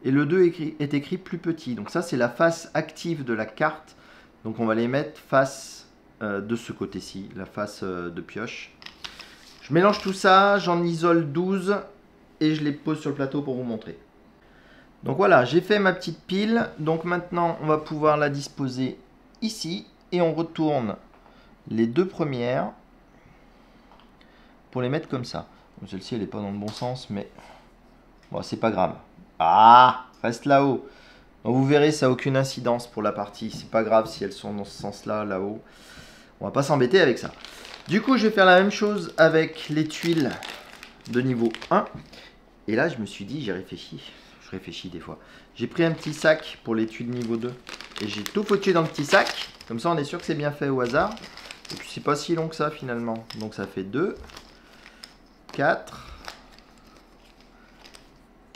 Et le 2 est écrit plus petit. Donc ça, c'est la face active de la carte. Donc on va les mettre face de ce côté-ci, la face de pioche. Je mélange tout ça, j'en isole 12. Et je les pose sur le plateau pour vous montrer. Donc voilà, j'ai fait ma petite pile. Donc maintenant, on va pouvoir la disposer ici. Et on retourne les deux premières pour les mettre comme ça. Celle-ci elle n'est pas dans le bon sens, mais bon, c'est pas grave. Ah, reste là-haut. Donc vous verrez, ça n'a aucune incidence pour la partie. C'est pas grave si elles sont dans ce sens-là, là-haut. On va pas s'embêter avec ça. Du coup, je vais faire la même chose avec les tuiles de niveau 1. Et là, je me suis dit, j'ai réfléchi. Je réfléchis des fois. J'ai pris un petit sac pour les tuiles niveau 2. Et j'ai tout foutu dans le petit sac. Comme ça, on est sûr que c'est bien fait au hasard. Et puis, c'est pas si long que ça, finalement. Donc, ça fait 2, 4,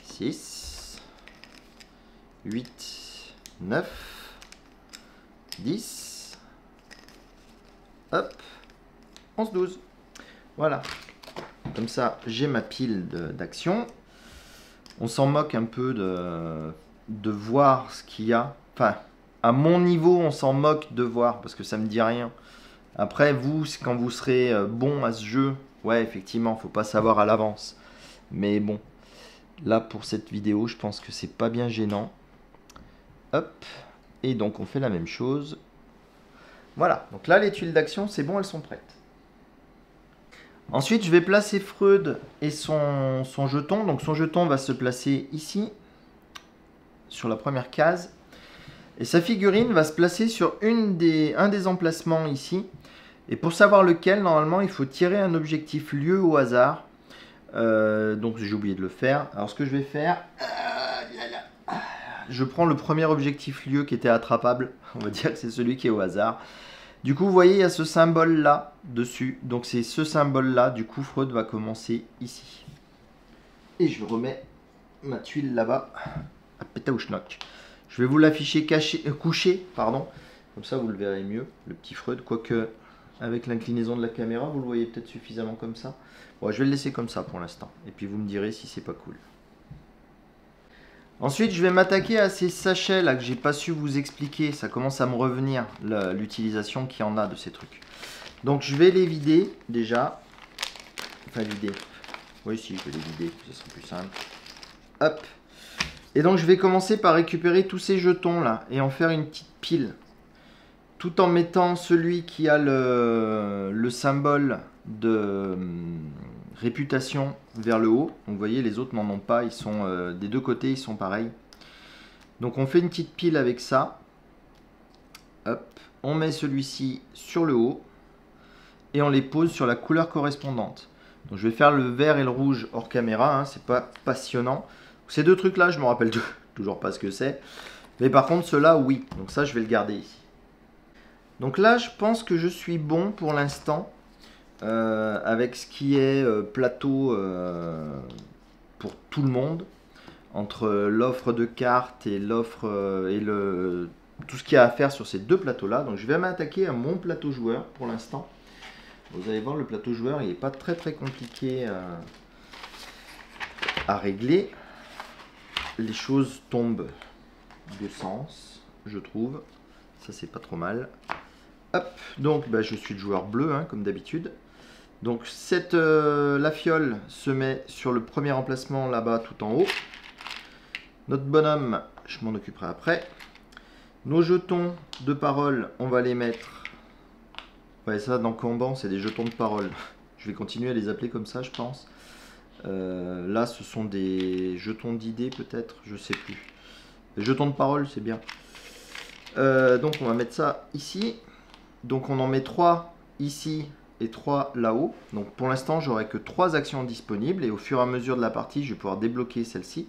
6, 8, 9, 10, hop, 11, 12. Voilà. Comme ça, j'ai ma pile d'action. On s'en moque un peu de voir ce qu'il y a. Enfin, à mon niveau, on s'en moque de voir parce que ça me dit rien. Après, vous, quand vous serez bon à ce jeu, ouais, effectivement, faut pas savoir à l'avance. Mais bon, là, pour cette vidéo, je pense que c'est pas bien gênant. Hop. Et donc, on fait la même chose. Voilà. Donc là, les tuiles d'action, c'est bon, elles sont prêtes. Ensuite, je vais placer Freud et son jeton. Donc, son jeton va se placer ici, sur la première case. Et sa figurine va se placer sur un des emplacements ici. Et pour savoir lequel, normalement, il faut tirer un objectif lieu au hasard. Donc, j'ai oublié de le faire. Alors, ce que je vais faire... Je prends le premier objectif lieu qui était attrapable. On va dire que c'est celui qui est au hasard. Du coup, vous voyez, il y a ce symbole-là dessus. Donc, c'est ce symbole-là. Du coup, Freud va commencer ici. Et je remets ma tuile là-bas. À pétaouchnock. Je vais vous l'afficher couché, pardon. Comme ça, vous le verrez mieux, le petit Freud. Quoique, avec l'inclinaison de la caméra, vous le voyez peut-être suffisamment comme ça. Bon, je vais le laisser comme ça pour l'instant. Et puis, vous me direz si c'est pas cool. Ensuite, je vais m'attaquer à ces sachets là que j'ai pas su vous expliquer. Ça commence à me revenir, l'utilisation qu'il y en a de ces trucs. Donc, je vais les vider déjà. Enfin, vider. Oui, si, je vais les vider, ce sera plus simple. Hop. Et donc, je vais commencer par récupérer tous ces jetons là et en faire une petite pile. Tout en mettant celui qui a le symbole de réputation vers le haut. Donc vous voyez, les autres n'en ont pas, ils sont des deux côtés, ils sont pareils. Donc on fait une petite pile avec ça. Hop, on met celui-ci sur le haut et on les pose sur la couleur correspondante. Donc je vais faire le vert et le rouge hors caméra, hein, c'est pas passionnant. Ces deux trucs là, je me rappelle toujours pas ce que c'est. Mais par contre ceux-là, oui. Donc ça, je vais le garder ici. Donc là, je pense que je suis bon pour l'instant. Avec ce qui est plateau pour tout le monde, entre l'offre de cartes et l'offre tout ce qu'il y a à faire sur ces deux plateaux là. Donc je vais m'attaquer à mon plateau joueur pour l'instant. Vous allez voir, le plateau joueur il n'est pas très compliqué à régler. Les choses tombent de sens, je trouve. Ça, c'est pas trop mal. Hop, donc bah, je suis le joueur bleu hein, comme d'habitude. Donc la fiole se met sur le premier emplacement là-bas tout en haut. Notre bonhomme, je m'en occuperai après. Nos jetons de parole, on va les mettre. Ouais, ça dans Kanban, c'est des jetons de parole. Je vais continuer à les appeler comme ça, je pense. Là, ce sont des jetons d'idées peut-être, je sais plus. Les jetons de parole, c'est bien. Donc on va mettre ça ici. Donc on en met 3 ici et 3 là-haut. Donc pour l'instant, j'aurai que 3 actions disponibles. Et au fur et à mesure de la partie, je vais pouvoir débloquer celle-ci.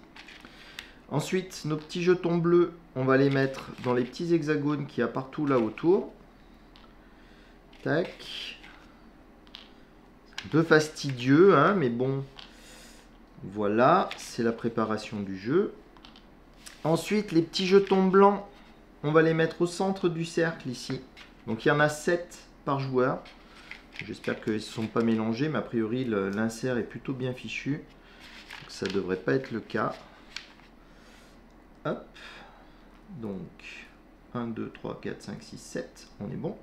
Ensuite, nos petits jetons bleus, on va les mettre dans les petits hexagones qu'il y a partout là autour. Tac. Un peu fastidieux, hein, mais bon. Voilà, c'est la préparation du jeu. Ensuite, les petits jetons blancs, on va les mettre au centre du cercle ici. Donc il y en a 7 par joueur. J'espère qu'ils ne se sont pas mélangés, mais a priori l'insert est plutôt bien fichu. Donc ça ne devrait pas être le cas. Hop. Donc 1, 2, 3, 4, 5, 6, 7. On est bon.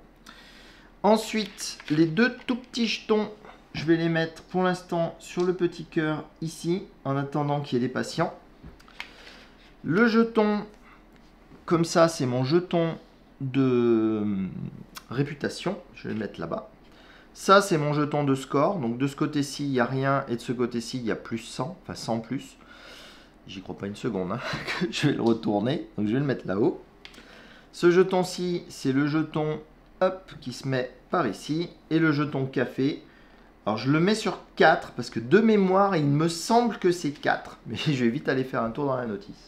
Ensuite, les deux tout petits jetons, je vais les mettre pour l'instant sur le petit cœur ici, en attendant qu'il y ait des patients. Le jeton, comme ça, c'est mon jeton de réputation. Je vais le mettre là-bas. Ça, c'est mon jeton de score. Donc de ce côté-ci, il n'y a rien. Et de ce côté-ci, il y a plus 100. Enfin, 100 plus. J'y crois pas une seconde. Hein, que je vais le retourner. Donc je vais le mettre là-haut. Ce jeton-ci, c'est le jeton hop, qui se met par ici. Et le jeton café. Alors je le mets sur 4. Parce que de mémoire, il me semble que c'est 4. Mais je vais vite aller faire un tour dans la notice.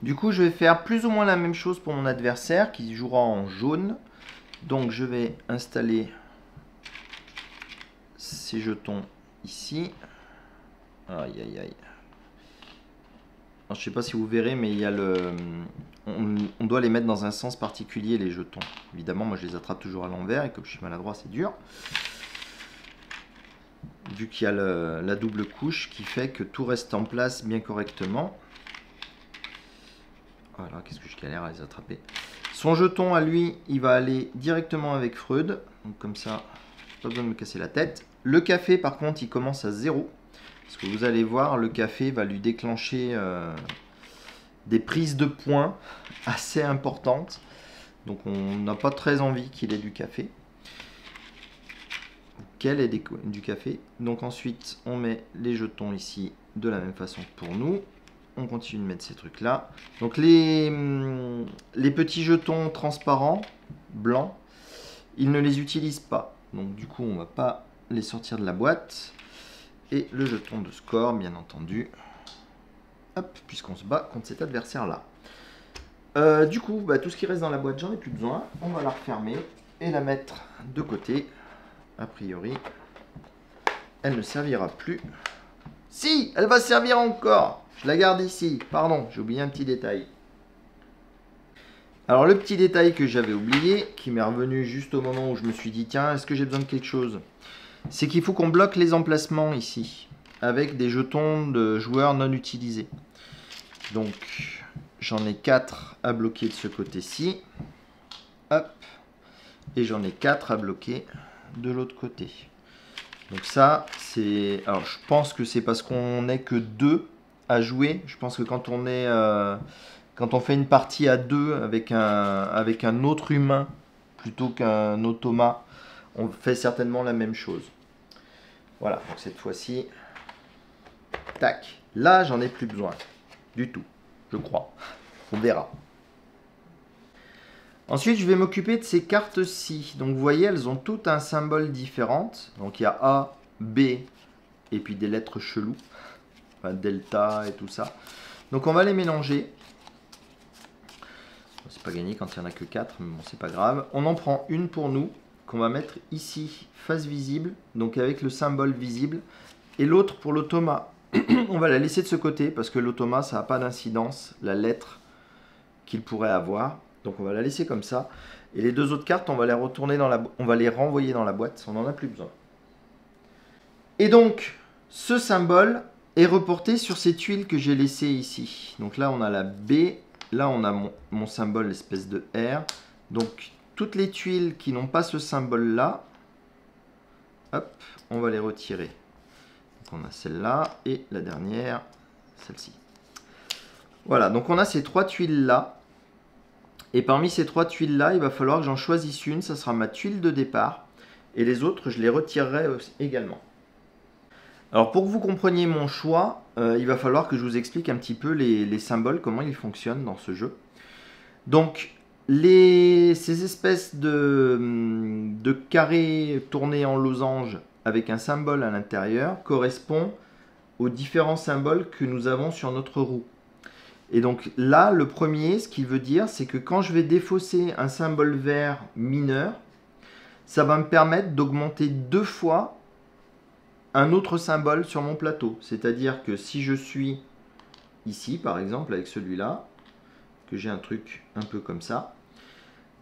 Du coup, je vais faire plus ou moins la même chose pour mon adversaire qui jouera en jaune. Donc, je vais installer ces jetons ici. Aïe, aïe, aïe. Alors, je ne sais pas si vous verrez, mais il y a le... On doit les mettre dans un sens particulier, les jetons. Évidemment, moi, je les attrape toujours à l'envers et comme je suis maladroit, c'est dur. Vu qu'il y a la double couche qui fait que tout reste en place bien correctement. Voilà, qu'est-ce que je galère à les attraper. Son jeton à lui, il va aller directement avec Freud. Donc comme ça, pas besoin de me casser la tête. Le café, par contre, il commence à 0. Parce que vous allez voir, le café va lui déclencher des prises de points assez importantes. Donc on n'a pas très envie qu'il ait du café. Qu'elle ait du café. Donc ensuite, on met les jetons ici de la même façon que pour nous. On continue de mettre ces trucs là. Donc les petits jetons transparents, blancs, ils ne les utilisent pas. Donc du coup, on ne va pas les sortir de la boîte. Et le jeton de score, bien entendu. Hop, puisqu'on se bat contre cet adversaire-là. Du coup, bah, tout ce qui reste dans la boîte, j'en ai plus besoin. On va la refermer et la mettre de côté. A priori, elle ne servira plus. Si, elle va servir encore. Je la garde ici. Pardon, j'ai oublié un petit détail. Alors le petit détail que j'avais oublié, qui m'est revenu juste au moment où je me suis dit, tiens, est-ce que j'ai besoin de quelque chose? C'est qu'il faut qu'on bloque les emplacements ici, avec des jetons de joueurs non utilisés. Donc, j'en ai 4 à bloquer de ce côté-ci. Hop. Et j'en ai 4 à bloquer de l'autre côté. Donc ça, c'est... Alors, je pense que c'est parce qu'on n'est que 2 à jouer. Je pense que quand on est... quand on fait une partie à 2 avec un autre humain plutôt qu'un automa, on fait certainement la même chose. Voilà, donc cette fois-ci, tac. Là, j'en ai plus besoin du tout, je crois. On verra. Ensuite, je vais m'occuper de ces cartes-ci. Donc, vous voyez, elles ont toutes un symbole différent. Donc, il y a A, B, et puis des lettres cheloues. Enfin, delta et tout ça. Donc, on va les mélanger. C'est pas gagné quand il n'y en a que 4, mais bon, c'est pas grave. On en prend une pour nous, qu'on va mettre ici, face visible, donc avec le symbole visible. Et l'autre pour l'automa. On va la laisser de ce côté, parce que l'automa, ça n'a pas d'incidence, la lettre qu'il pourrait avoir. Donc on va la laisser comme ça. Et les deux autres cartes, on va les retourner on va les renvoyer dans la boîte. On n'en a plus besoin. Et donc, ce symbole est reporté sur ces tuiles que j'ai laissées ici. Donc là, on a la B. Là, on a mon symbole, l'espèce de R. Donc, toutes les tuiles qui n'ont pas ce symbole-là, hop, on va les retirer. Donc, on a celle-là et la dernière, celle-ci. Voilà, donc on a ces 3 tuiles-là. Et parmi ces 3 tuiles-là, il va falloir que j'en choisisse une. Ça sera ma tuile de départ. Et les autres, je les retirerai également. Alors, pour que vous compreniez mon choix, il va falloir que je vous explique un petit peu les symboles, comment ils fonctionnent dans ce jeu. Donc, ces espèces de carrés tournés en losange avec un symbole à l'intérieur correspondent aux différents symboles que nous avons sur notre roue. Et donc là, le premier, ce qu'il veut dire, c'est que quand je vais défausser un symbole vert mineur, ça va me permettre d'augmenter 2 fois un autre symbole sur mon plateau. C'est-à-dire que si je suis ici, par exemple, avec celui-là, que j'ai un truc un peu comme ça,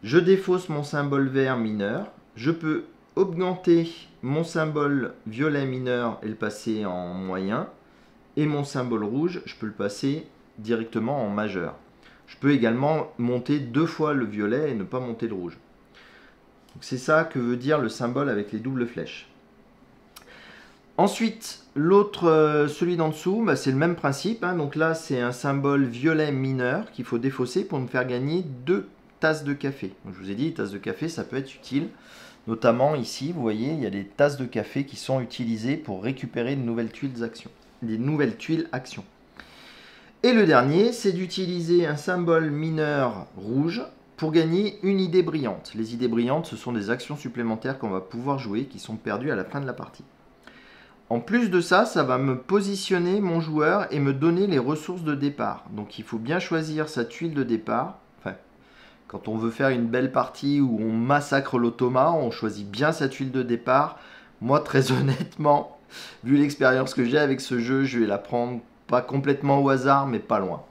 je défausse mon symbole vert mineur, je peux augmenter mon symbole violet mineur et le passer en moyen, et mon symbole rouge, je peux le passer directement en majeur. Je peux également monter 2 fois le violet et ne pas monter le rouge. C'est ça que veut dire le symbole avec les doubles flèches. Ensuite, l'autre, celui d'en dessous, bah, c'est le même principe. Hein. Donc là, c'est un symbole violet mineur qu'il faut défausser pour me faire gagner 2 tasses de café. Donc, je vous ai dit, tasses de café, ça peut être utile. Notamment ici, vous voyez, il y a des tasses de café qui sont utilisées pour récupérer de nouvelles tuiles actions. Des nouvelles tuiles actions. Et le dernier, c'est d'utiliser un symbole mineur rouge pour gagner une idée brillante. Les idées brillantes, ce sont des actions supplémentaires qu'on va pouvoir jouer qui sont perdues à la fin de la partie. En plus de ça, ça va me positionner mon joueur et me donner les ressources de départ. Donc il faut bien choisir sa tuile de départ. Enfin, quand on veut faire une belle partie où on massacre l'automa, on choisit bien sa tuile de départ. Moi, très honnêtement, vu l'expérience que j'ai avec ce jeu, je vais la prendre pas complètement au hasard, mais pas loin.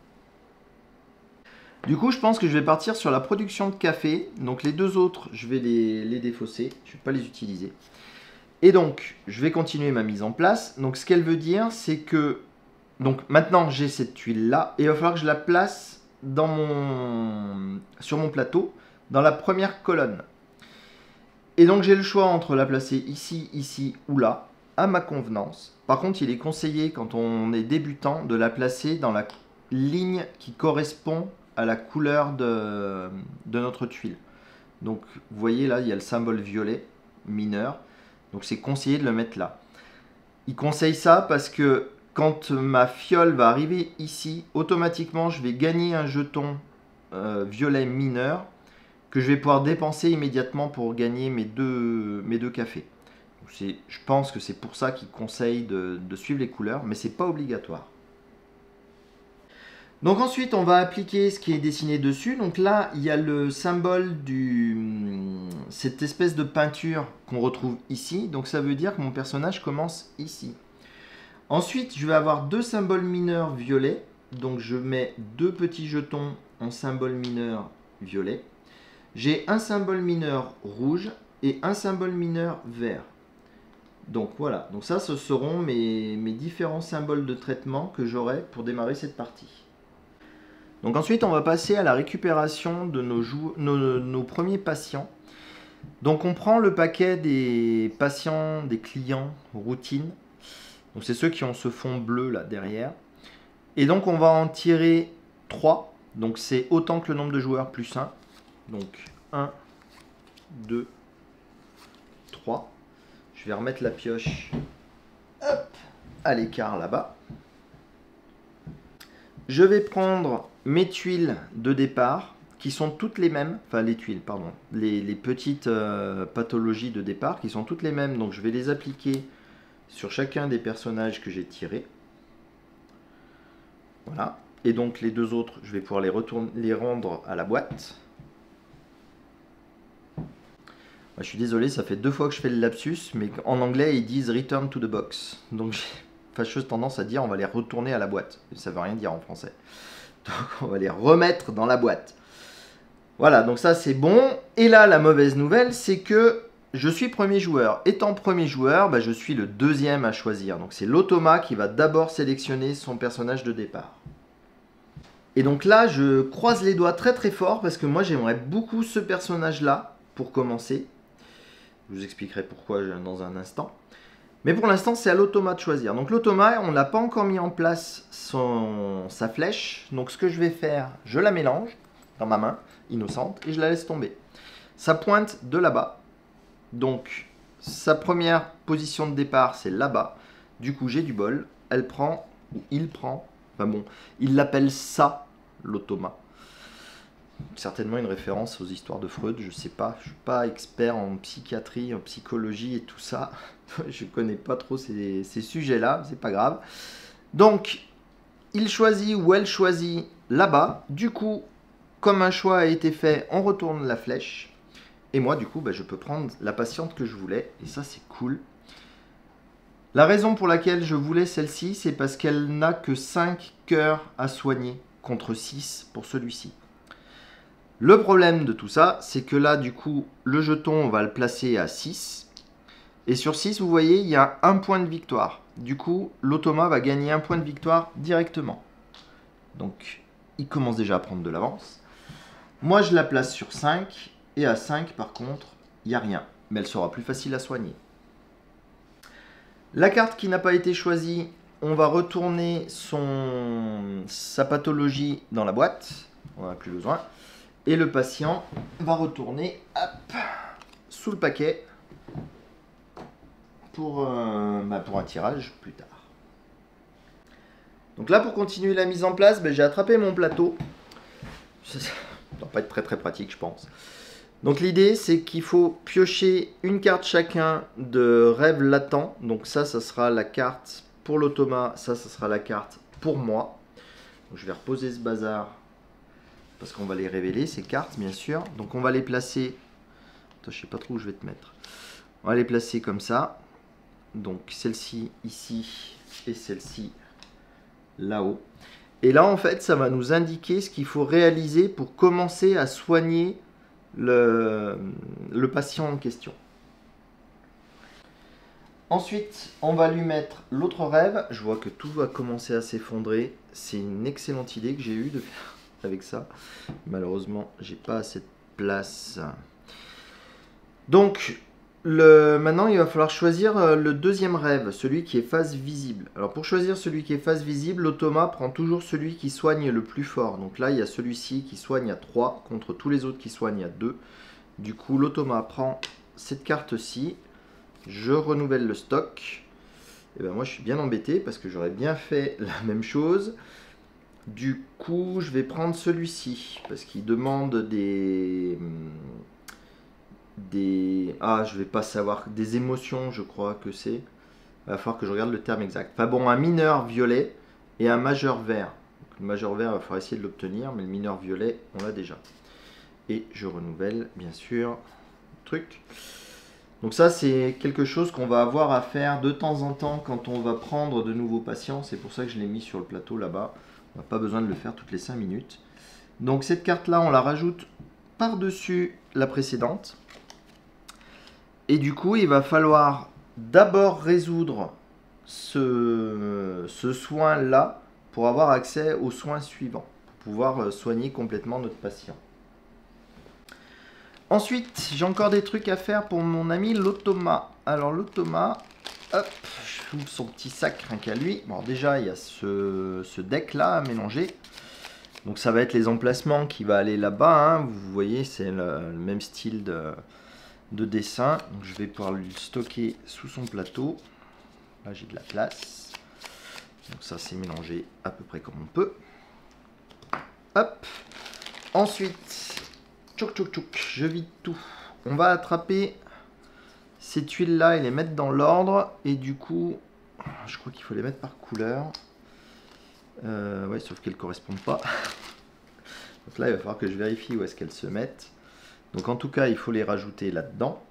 Du coup, je pense que je vais partir sur la production de café. Donc les 2 autres, je vais les défausser. Je ne vais pas les utiliser. Et donc, je vais continuer ma mise en place. Donc ce qu'elle veut dire, c'est que donc maintenant j'ai cette tuile-là. Et il va falloir que je la place sur mon plateau, dans la première colonne. Et donc j'ai le choix entre la placer ici, ici ou là, à ma convenance. Par contre, il est conseillé, quand on est débutant, de la placer dans la ligne qui correspond à la couleur de notre tuile. Donc, vous voyez là, il y a le symbole violet mineur. Donc, c'est conseillé de le mettre là. Il conseille ça parce que quand ma fiole va arriver ici, automatiquement, je vais gagner un jeton violet mineur que je vais pouvoir dépenser immédiatement pour gagner mes deux cafés. Je pense que c'est pour ça qu'il conseille de suivre les couleurs, mais c'est pas obligatoire. Donc ensuite, on va appliquer ce qui est dessiné dessus. Donc là, il y a le symbole cette espèce de peinture qu'on retrouve ici. Donc ça veut dire que mon personnage commence ici. Ensuite, je vais avoir 2 symboles mineurs violets. Donc je mets 2 petits jetons en symbole mineur violet. J'ai un symbole mineur rouge et un symbole mineur vert. Donc voilà, donc ça ce seront mes différents symboles de traitement que j'aurai pour démarrer cette partie. Donc ensuite on va passer à la récupération de nos premiers patients. Donc on prend le paquet des patients, des clients routine. Donc c'est ceux qui ont ce fond bleu là derrière. Et donc on va en tirer 3. Donc c'est autant que le nombre de joueurs plus 1. Donc 1, 2, 3. Je vais remettre la pioche à l'écart là-bas. Je vais prendre mes tuiles de départ qui sont toutes les mêmes. Enfin les tuiles, pardon. Les petites pathologies de départ qui sont toutes les mêmes. Donc je vais les appliquer sur chacun des personnages que j'ai tirés. Voilà. Et donc les 2 autres, je vais pouvoir les rendre à la boîte. Je suis désolé, ça fait 2 fois que je fais le lapsus, mais en anglais ils disent return to the box. Donc j'ai fâcheuse tendance à dire on va les retourner à la boîte. Ça veut rien dire en français. Donc on va les remettre dans la boîte. Voilà, donc ça c'est bon. Et là la mauvaise nouvelle, c'est que je suis premier joueur. Étant premier joueur, je suis le 2e à choisir. Donc c'est l'automa qui va d'abord sélectionner son personnage de départ. Et donc là, je croise les doigts très très fort parce que moi j'aimerais beaucoup ce personnage-là pour commencer. Je vous expliquerai pourquoi dans un instant. Mais pour l'instant, c'est à l'automa de choisir. Donc l'automa, on n'a pas encore mis en place sa flèche. Donc ce que je vais faire, je la mélange dans ma main, innocente, et je la laisse tomber. Ça pointe de là-bas. Donc sa première position de départ, c'est là-bas. Du coup, j'ai du bol. Elle prend, ou il prend, enfin bon, il l'appelle ça, l'automa. certainement une référence aux histoires de Freud, je sais pas. Je suis pas expert en psychiatrie, en psychologie et tout ça. Je connais pas trop ces sujets-là, c'est pas grave. Donc, il choisit ou elle choisit là-bas. Du coup, comme un choix a été fait, on retourne la flèche. Et moi, du coup, je peux prendre la patiente que je voulais. Et ça, c'est cool. La raison pour laquelle je voulais celle-ci, c'est parce qu'elle n'a que 5 cœurs à soigner contre 6 pour celui-ci. Le problème de tout ça, c'est que là, du coup, le jeton, on va le placer à 6. Et sur 6, vous voyez, il y a un point de victoire. Du coup, l'automa va gagner un point de victoire directement. Donc, il commence déjà à prendre de l'avance. Moi, je la place sur 5. Et à 5, par contre, il n'y a rien. Mais elle sera plus facile à soigner. La carte qui n'a pas été choisie, on va retourner sa pathologie dans la boîte. On n'en a plus besoin. Et le patient va retourner sous le paquet pour un tirage plus tard. Donc là, pour continuer la mise en place, j'ai attrapé mon plateau. Ça ne doit pas être très très pratique, je pense. Donc l'idée, c'est qu'il faut piocher une carte chacun de rêve latent. Donc ça sera la carte pour l'automa, ça sera la carte pour moi. Donc je vais reposer ce bazar parce qu'on va les révéler, ces cartes, bien sûr. Donc on va les placer... Attends, je sais pas trop où je vais te mettre. On va les placer comme ça. Donc celle-ci ici et celle-ci là-haut. Et là, en fait, ça va nous indiquer ce qu'il faut réaliser pour commencer à soigner le patient en question. Ensuite, on va lui mettre l'autre rêve. Je vois que tout va commencer à s'effondrer. C'est une excellente idée que j'ai eue de faire avec ça. Malheureusement, j'ai pas assez de place. Donc, maintenant, il va falloir choisir le deuxième rêve, celui qui est face visible. Alors, pour choisir celui qui est face visible, l'automa prend toujours celui qui soigne le plus fort. Donc là, il y a celui-ci qui soigne à 3 contre tous les autres qui soignent à 2. Du coup, l'automa prend cette carte-ci. Je renouvelle le stock. Et moi, je suis bien embêté parce que j'aurais bien fait la même chose. Du coup, je vais prendre celui-ci parce qu'il demande des... je vais pas savoir. Des émotions, je crois que c'est. Il va falloir que je regarde le terme exact. Enfin bon, un mineur violet et un majeur vert. Donc, le majeur vert, il va falloir essayer de l'obtenir, mais le mineur violet, on l'a déjà. Et je renouvelle, bien sûr, le truc. Donc ça, c'est quelque chose qu'on va avoir à faire de temps en temps quand on va prendre de nouveaux patients. C'est pour ça que je l'ai mis sur le plateau là-bas. On n'a pas besoin de le faire toutes les 5 minutes. Donc cette carte-là, on la rajoute par-dessus la précédente. Et du coup, il va falloir d'abord résoudre ce soin-là pour avoir accès aux soins suivants, pour pouvoir soigner complètement notre patient. Ensuite, j'ai encore des trucs à faire pour mon ami l'automa. Alors l'automa, hop, je ouvre son petit sac rien qu'à lui. Bon, déjà, il y a ce deck-là à mélanger. Donc ça va être les emplacements qui va aller là-bas. Hein. Vous voyez, c'est le même style de dessin. Donc je vais pouvoir le stocker sous son plateau. Là, j'ai de la place. Donc ça, c'est mélangé à peu près comme on peut. Hop. Ensuite, tchouk tchouk tchouk, je vide tout. On va attraper ces tuiles-là et les mettre dans l'ordre. Et du coup, je crois qu'il faut les mettre par couleur. Ouais, sauf qu'elles ne correspondent pas. Donc là, il va falloir que je vérifie où est-ce qu'elles se mettent. Donc en tout cas, il faut les rajouter là-dedans.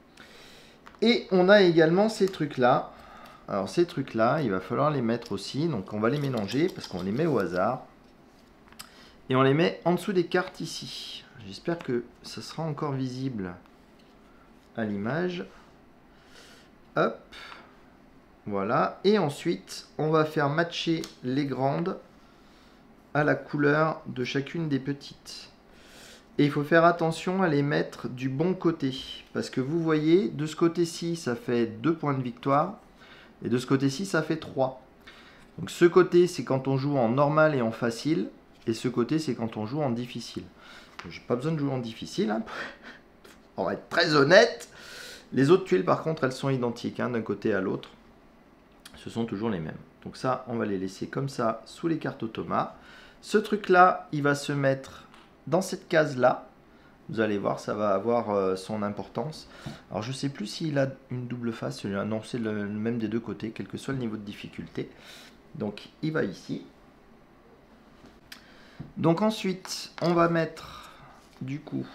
Et on a également ces trucs-là. Alors ces trucs-là, il va falloir les mettre aussi. Donc on va les mélanger parce qu'on les met au hasard. Et on les met en dessous des cartes ici. J'espère que ça sera encore visible à l'image. Hop. Voilà. Et ensuite, on va faire matcher les grandes à la couleur de chacune des petites. Et il faut faire attention à les mettre du bon côté. Parce que vous voyez, de ce côté-ci, ça fait 2 points de victoire. Et de ce côté-ci, ça fait 3. Donc ce côté, c'est quand on joue en normal et en facile. Et ce côté, c'est quand on joue en difficile. J'ai pas besoin de jouer en difficile. Hein. On va être très honnête. Les autres tuiles, par contre, elles sont identiques hein, d'un côté à l'autre. Ce sont toujours les mêmes. Donc ça, on va les laisser comme ça sous les cartes automa. Ce truc-là, il va se mettre dans cette case-là, vous allez voir, ça va avoir son importance. Alors je ne sais plus s'il a une double face, celui-là. Non, c'est le même des deux côtés, quel que soit le niveau de difficulté. Donc il va ici. Donc ensuite, on va mettre du coup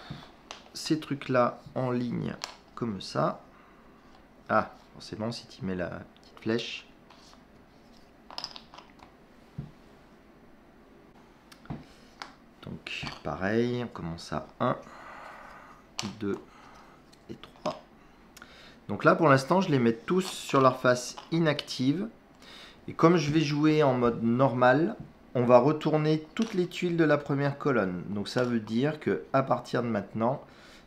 ces trucs-là en ligne comme ça. Ah, forcément, si tu mets la petite flèche. Donc pareil, on commence à 1, 2 et 3. Donc là, pour l'instant, je les mets tous sur leur face inactive. Et comme je vais jouer en mode normal, on va retourner toutes les tuiles de la première colonne. Donc ça veut dire que à partir de maintenant,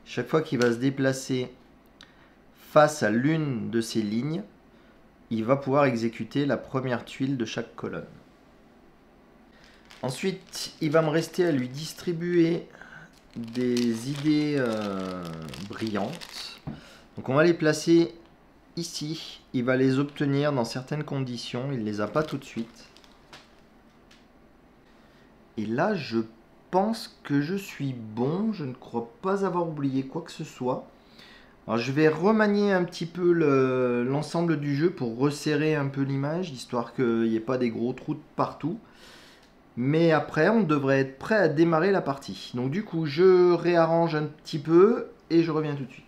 chaque fois qu'il va se déplacer face à l'une de ces lignes, il va pouvoir exécuter la première tuile de chaque colonne. Ensuite, il va me rester à lui distribuer des idées brillantes. Donc on va les placer ici. Il va les obtenir dans certaines conditions. Il ne les a pas tout de suite. Et là, je pense que je suis bon. Je ne crois pas avoir oublié quoi que ce soit. Alors je vais remanier un petit peu l'ensemble du jeu pour resserrer un peu l'image, histoire qu'il n'y ait pas des gros trous de partout. Mais après, on devrait être prêt à démarrer la partie. Donc du coup, je réarrange un petit peu et je reviens tout de suite.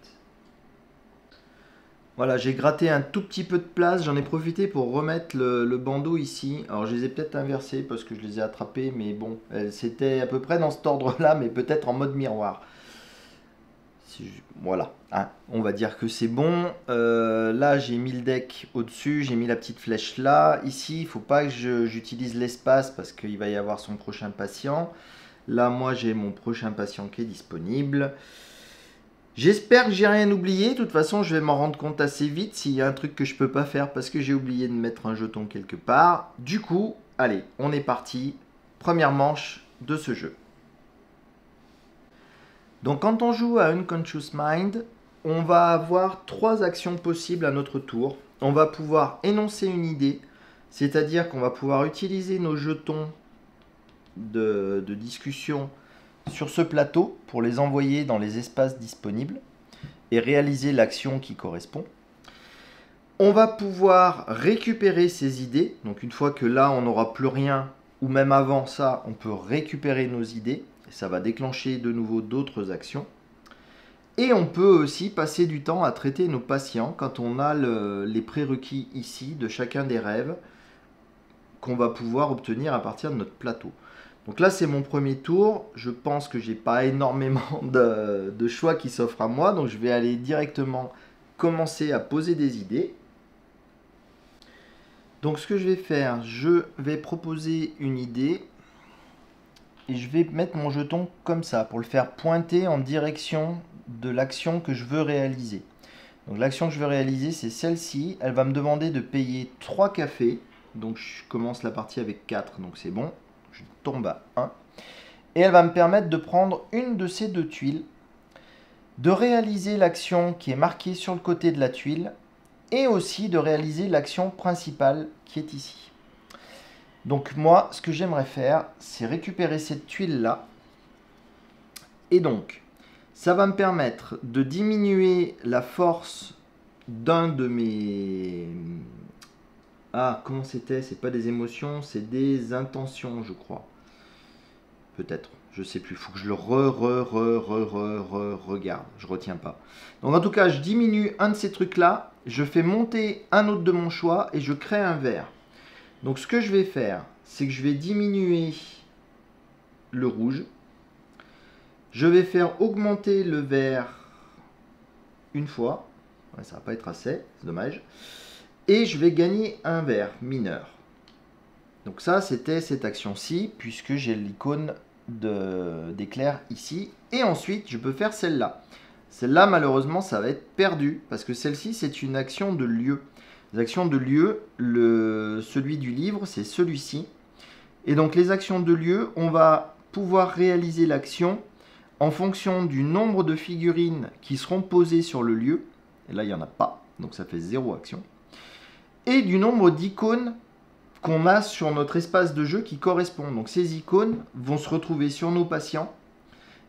Voilà, j'ai gratté un tout petit peu de place. J'en ai profité pour remettre le bandeau ici. Alors je les ai peut-être inversés parce que je les ai attrapés. Mais bon, c'était à peu près dans cet ordre-là, mais peut-être en mode miroir. Voilà, hein, on va dire que c'est bon. Là, j'ai mis le deck au-dessus, j'ai mis la petite flèche là. Ici, il ne faut pas que j'utilise l'espace parce qu'il va y avoir son prochain patient. Là, moi, j'ai mon prochain patient qui est disponible. J'espère que j'ai rien oublié. De toute façon, je vais m'en rendre compte assez vite s'il y a un truc que je peux pas faire parce que j'ai oublié de mettre un jeton quelque part. Du coup, allez, on est parti. Première manche de ce jeu. Donc quand on joue à Unconscious Mind, on va avoir 3 actions possibles à notre tour. On va pouvoir énoncer une idée, c'est-à-dire qu'on va pouvoir utiliser nos jetons de discussion sur ce plateau pour les envoyer dans les espaces disponibles et réaliser l'action qui correspond. On va pouvoir récupérer ces idées, donc une fois que là on n'aura plus rien, ou même avant ça, on peut récupérer nos idées. Ça va déclencher de nouveau d'autres actions. Et on peut aussi passer du temps à traiter nos patients quand on a les prérequis ici de chacun des rêves qu'on va pouvoir obtenir à partir de notre plateau. Donc là, c'est mon premier tour. Je pense que j'ai pas énormément de choix qui s'offrent à moi. Donc je vais aller directement commencer à poser des idées. Donc ce que je vais faire, je vais proposer une idée. Et je vais mettre mon jeton comme ça pour le faire pointer en direction de l'action que je veux réaliser. Donc l'action que je veux réaliser, c'est celle-ci. Elle va me demander de payer 3 cafés. Donc je commence la partie avec 4, donc c'est bon. Je tombe à 1. Et elle va me permettre de prendre une de ces 2 tuiles, de réaliser l'action qui est marquée sur le côté de la tuile, et aussi de réaliser l'action principale qui est ici. Donc moi, ce que j'aimerais faire, c'est récupérer cette tuile-là. Et donc, ça va me permettre de diminuer la force d'un de mes... Ah, comment c'était? C'est pas des émotions, c'est des intentions, je crois. Peut-être, je sais plus. Il faut que je le regarde. Je retiens pas. Donc en tout cas, je diminue un de ces trucs-là. Je fais monter un autre de mon choix et je crée un vert. Donc ce que je vais faire, c'est que je vais diminuer le rouge. Je vais faire augmenter le vert une fois. Ouais, ça va pas être assez, c'est dommage. Et je vais gagner un vert mineur. Donc ça, c'était cette action-ci, puisque j'ai l'icône d'éclair ici. Et ensuite, je peux faire celle-là. Celle-là, malheureusement, ça va être perdu, parce que celle-ci, c'est une action de lieu. Les actions de lieu, celui du livre, c'est celui-ci. Et donc les actions de lieu, on va pouvoir réaliser l'action en fonction du nombre de figurines qui seront posées sur le lieu. Et là, il n'y en a pas, donc ça fait 0 action. Et du nombre d'icônes qu'on a sur notre espace de jeu qui correspond. Donc ces icônes vont se retrouver sur nos patients.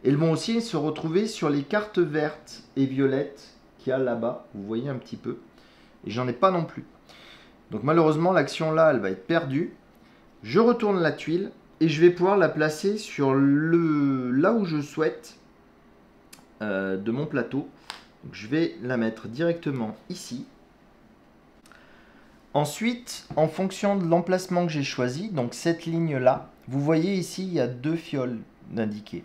Elles vont aussi se retrouver sur les cartes vertes et violettes qu'il y a là-bas. Vous voyez un petit peu. Et j'en ai pas non plus. Donc malheureusement, l'action là, elle va être perdue. Je retourne la tuile et je vais pouvoir la placer sur là où je souhaite de mon plateau. Donc, je vais la mettre directement ici. Ensuite, en fonction de l'emplacement que j'ai choisi, donc cette ligne-là, vous voyez ici, il y a 2 fioles d'indiquer.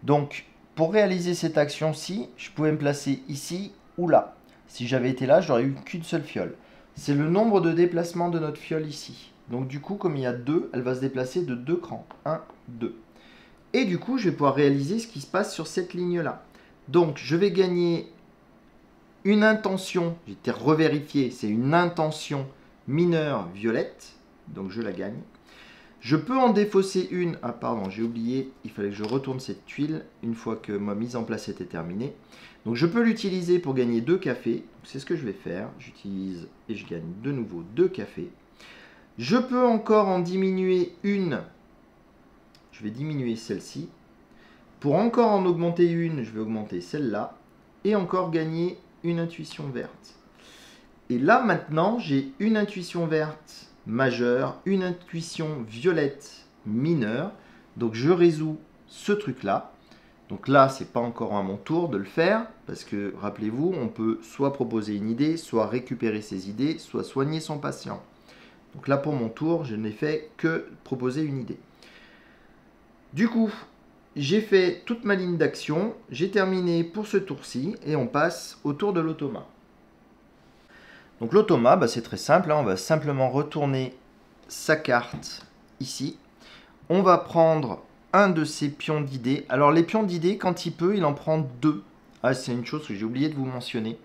Donc, pour réaliser cette action-ci, je pouvais me placer ici ou là. Si j'avais été là, j'aurais eu qu'une seule fiole. C'est le nombre de déplacements de notre fiole ici. Donc du coup, comme il y a 2, elle va se déplacer de 2 crans. 1, 2. Et du coup, je vais pouvoir réaliser ce qui se passe sur cette ligne-là. Donc, je vais gagner une intention, j'ai été revérifié, c'est une intention mineure violette. Donc, je la gagne. Je peux en défausser une. Ah pardon, j'ai oublié, il fallait que je retourne cette tuile une fois que ma mise en place était terminée. Donc je peux l'utiliser pour gagner 2 cafés. C'est ce que je vais faire. J'utilise et je gagne de nouveau 2 cafés. Je peux encore en diminuer une. Je vais diminuer celle-ci. Pour encore en augmenter une, je vais augmenter celle-là. Et encore gagner une intuition verte. Et là maintenant, j'ai une intuition verte majeure, une intuition violette mineure. Donc je résous ce truc-là. Donc là, ce n'est pas encore à mon tour de le faire, parce que, rappelez-vous, on peut soit proposer une idée, soit récupérer ses idées, soit soigner son patient. Donc là, pour mon tour, je n'ai fait que proposer une idée. Du coup, j'ai fait toute ma ligne d'action, j'ai terminé pour ce tour-ci, et on passe au tour de l'automa. Donc l'automa, c'est très simple, hein, on va simplement retourner sa carte ici. On va prendre un de ces pions d'idées. Alors les pions d'idées, quand il peut, il en prend 2. Ah, c'est une chose que j'ai oublié de vous mentionner.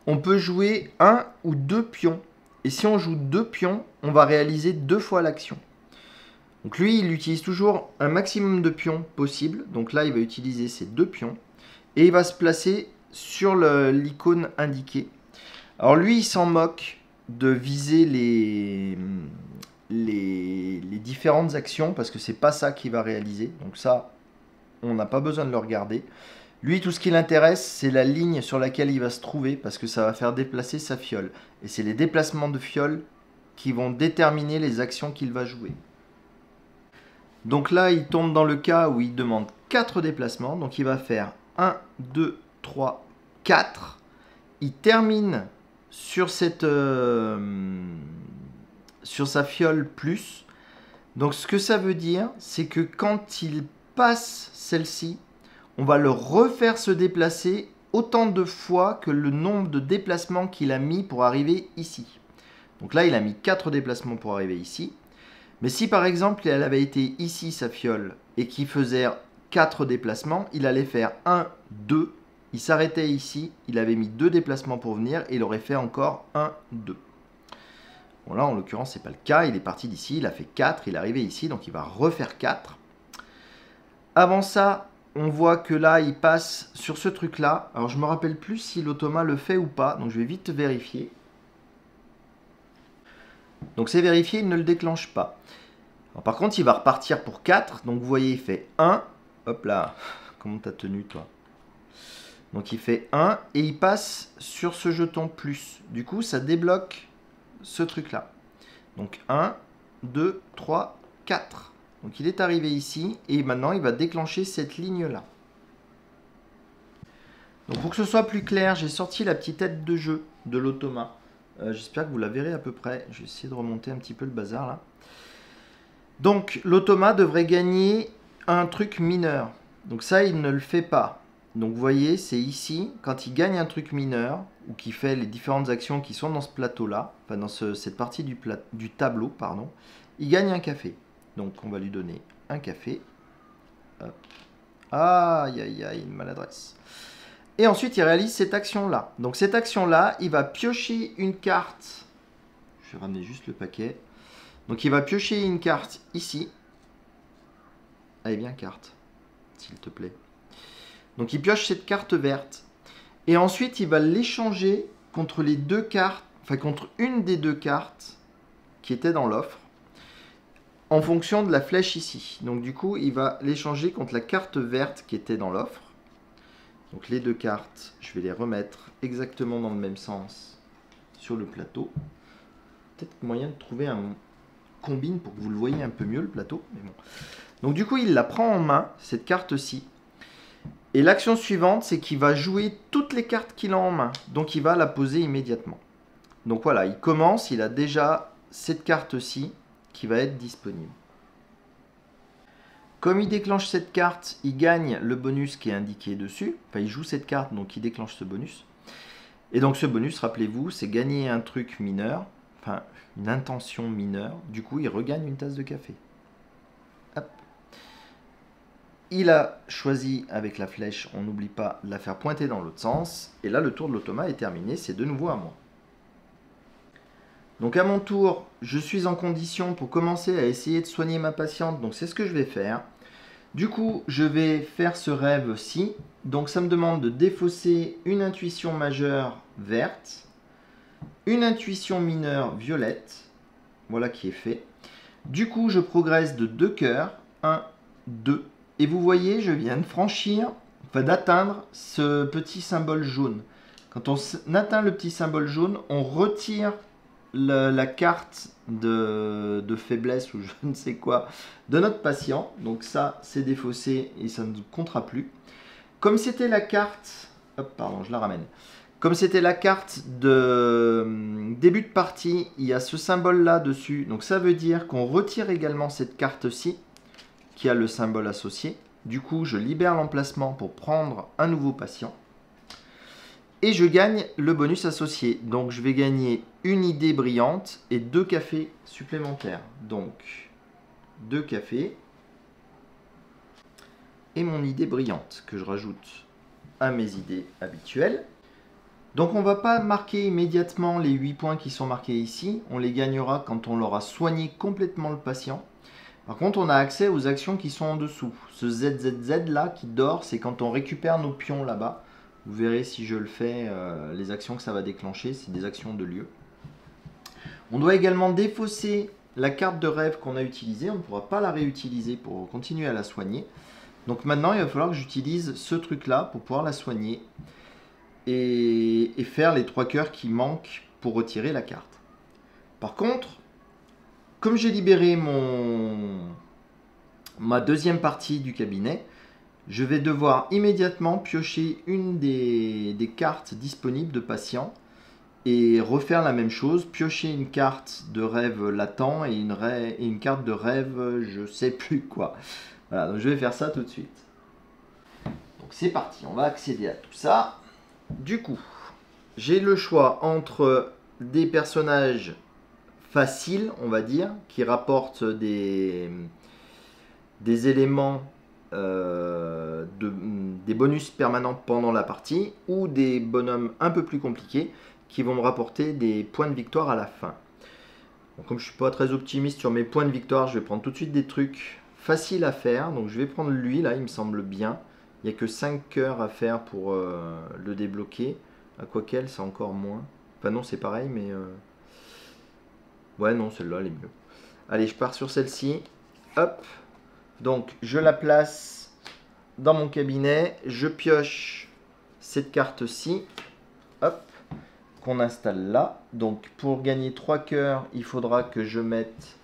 On peut jouer 1 ou 2 pions. Et si on joue 2 pions, on va réaliser 2 fois l'action. Donc lui, il utilise toujours un maximum de pions possible. Donc là, il va utiliser ces 2 pions. Et il va se placer sur l'icône indiquée. Alors lui, il s'en moque de viser les différentes actions parce que c'est pas ça qu'il va réaliser. Donc ça, on n'a pas besoin de le regarder. Lui, tout ce qui l'intéresse, c'est la ligne sur laquelle il va se trouver parce que ça va faire déplacer sa fiole. Et c'est les déplacements de fiole qui vont déterminer les actions qu'il va jouer. Donc là, il tombe dans le cas où il demande 4 déplacements. Donc il va faire 1, 2, 3, 4. Il termine sur sa fiole plus. Donc ce que ça veut dire, c'est que quand il passe celle-ci, on va le refaire se déplacer autant de fois que le nombre de déplacements qu'il a mis pour arriver ici. Donc là, il a mis 4 déplacements pour arriver ici. Mais si par exemple, elle avait été ici, sa fiole, et qu'il faisait 4 déplacements, il allait faire 1, 2. Il s'arrêtait ici, il avait mis 2 déplacements pour venir, et il aurait fait encore 1, 2. Bon là, en l'occurrence, ce n'est pas le cas. Il est parti d'ici, il a fait 4, il est arrivé ici, donc il va refaire 4. Avant ça, on voit que là, il passe sur ce truc-là. Alors, je ne me rappelle plus si l'automa le fait ou pas, donc je vais vite vérifier. Donc, c'est vérifié, il ne le déclenche pas. Alors, par contre, il va repartir pour 4. Donc, vous voyez, il fait 1. Hop là, comment t'as tenu, toi? Donc, il fait 1 et il passe sur ce jeton plus. Du coup, ça débloque ce truc-là. Donc 1, 2, 3, 4. Donc il est arrivé ici et maintenant il va déclencher cette ligne-là. Donc pour que ce soit plus clair, j'ai sorti la petite aide de jeu de l'automa. J'espère que vous la verrez à peu près. Je vais essayer de remonter un petit peu le bazar là. Donc l'automa devrait gagner un truc mineur. Donc ça, il ne le fait pas. Donc vous voyez, c'est ici, quand il gagne un truc mineur, ou qu'il fait les différentes actions qui sont dans ce plateau-là, enfin dans cette partie du tableau, pardon, il gagne un café. Donc on va lui donner un café. Hop. Aïe, aïe, aïe, une maladresse. Et ensuite, il réalise cette action-là. Donc cette action-là, il va piocher une carte. Je vais ramener juste le paquet. Donc il va piocher une carte ici. Allez bien, carte, s'il te plaît. Donc il pioche cette carte verte. Et ensuite, il va l'échanger contre les 2 cartes, enfin contre une des 2 cartes qui étaient dans l'offre. en fonction de la flèche ici. Donc du coup, il va l'échanger contre la carte verte qui était dans l'offre. Donc les deux cartes, je vais les remettre exactement dans le même sens sur le plateau. Peut-être moyen de trouver un combine pour que vous le voyez un peu mieux le plateau. Mais bon. Donc du coup, il la prend en main, cette carte-ci. Et l'action suivante, c'est qu'il va jouer toutes les cartes qu'il a en main. Donc il va la poser immédiatement. Donc voilà, il commence, il a déjà cette carte-ci qui va être disponible. Comme il déclenche cette carte, il gagne le bonus qui est indiqué dessus. Enfin, il joue cette carte, donc il déclenche ce bonus. Et donc ce bonus, rappelez-vous, c'est gagner un truc mineur, enfin une intention mineure. Du coup, il regagne une tasse de café. Hop. Il a choisi avec la flèche, on n'oublie pas de la faire pointer dans l'autre sens. Et là, le tour de l'automa est terminé, c'est de nouveau à moi. Donc à mon tour, je suis en condition pour commencer à essayer de soigner ma patiente. Donc c'est ce que je vais faire. Du coup, je vais faire ce rêve-ci. Donc ça me demande de défausser une intuition majeure verte, une intuition mineure violette. Voilà qui est fait. Du coup, je progresse de 2 cœurs. 1, 2. Et vous voyez, je viens de franchir, enfin d'atteindre ce petit symbole jaune. Quand on atteint le petit symbole jaune, on retire la carte de faiblesse ou je ne sais quoi de notre patient. Donc ça, c'est défaussé et ça ne comptera plus. Comme c'était la carte... Hop, pardon, je la ramène. Comme c'était la carte de début de partie, il y a ce symbole-là dessus. Donc ça veut dire qu'on retire également cette carte-ci qui a le symbole associé. Du coup, je libère l'emplacement pour prendre un nouveau patient. Et je gagne le bonus associé. Donc je vais gagner une idée brillante et 2 cafés supplémentaires. Donc 2 cafés et mon idée brillante que je rajoute à mes idées habituelles. Donc on ne va pas marquer immédiatement les 8 points qui sont marqués ici. On les gagnera quand on aura soigné complètement le patient. Par contre, on a accès aux actions qui sont en dessous. Ce ZZZ là qui dort, c'est quand on récupère nos pions là-bas. Vous verrez si je le fais, les actions que ça va déclencher, c'est des actions de lieu. On doit également défausser la carte de rêve qu'on a utilisée. On ne pourra pas la réutiliser pour continuer à la soigner. Donc maintenant, il va falloir que j'utilise ce truc-là pour pouvoir la soigner. Et faire les 3 cœurs qui manquent pour retirer la carte. Par contre, comme j'ai libéré ma deuxième partie du cabinet, je vais devoir immédiatement piocher une des cartes disponibles de patient et refaire la même chose, piocher une carte de rêve latent et une carte de rêve je sais plus quoi. Voilà, donc je vais faire ça tout de suite. Donc c'est parti, on va accéder à tout ça. Du coup, j'ai le choix entre des personnages faciles, on va dire, qui rapportent des éléments, des bonus permanents pendant la partie, ou des bonhommes un peu plus compliqués qui vont me rapporter des points de victoire à la fin. Donc, comme je ne suis pas très optimiste sur mes points de victoire, je vais prendre tout de suite des trucs faciles à faire. Donc je vais prendre lui, là, il me semble bien. Il n'y a que 5 cœurs à faire pour le débloquer. À quoi qu'elle, c'est encore moins. Enfin non, c'est pareil, mais... Ouais, non, celle-là, elle est mieux. Allez, je pars sur celle-ci. Hop. Donc, je la place dans mon cabinet. Je pioche cette carte-ci. Hop. Qu'on installe là. Donc, pour gagner 3 cœurs, il faudra que je mette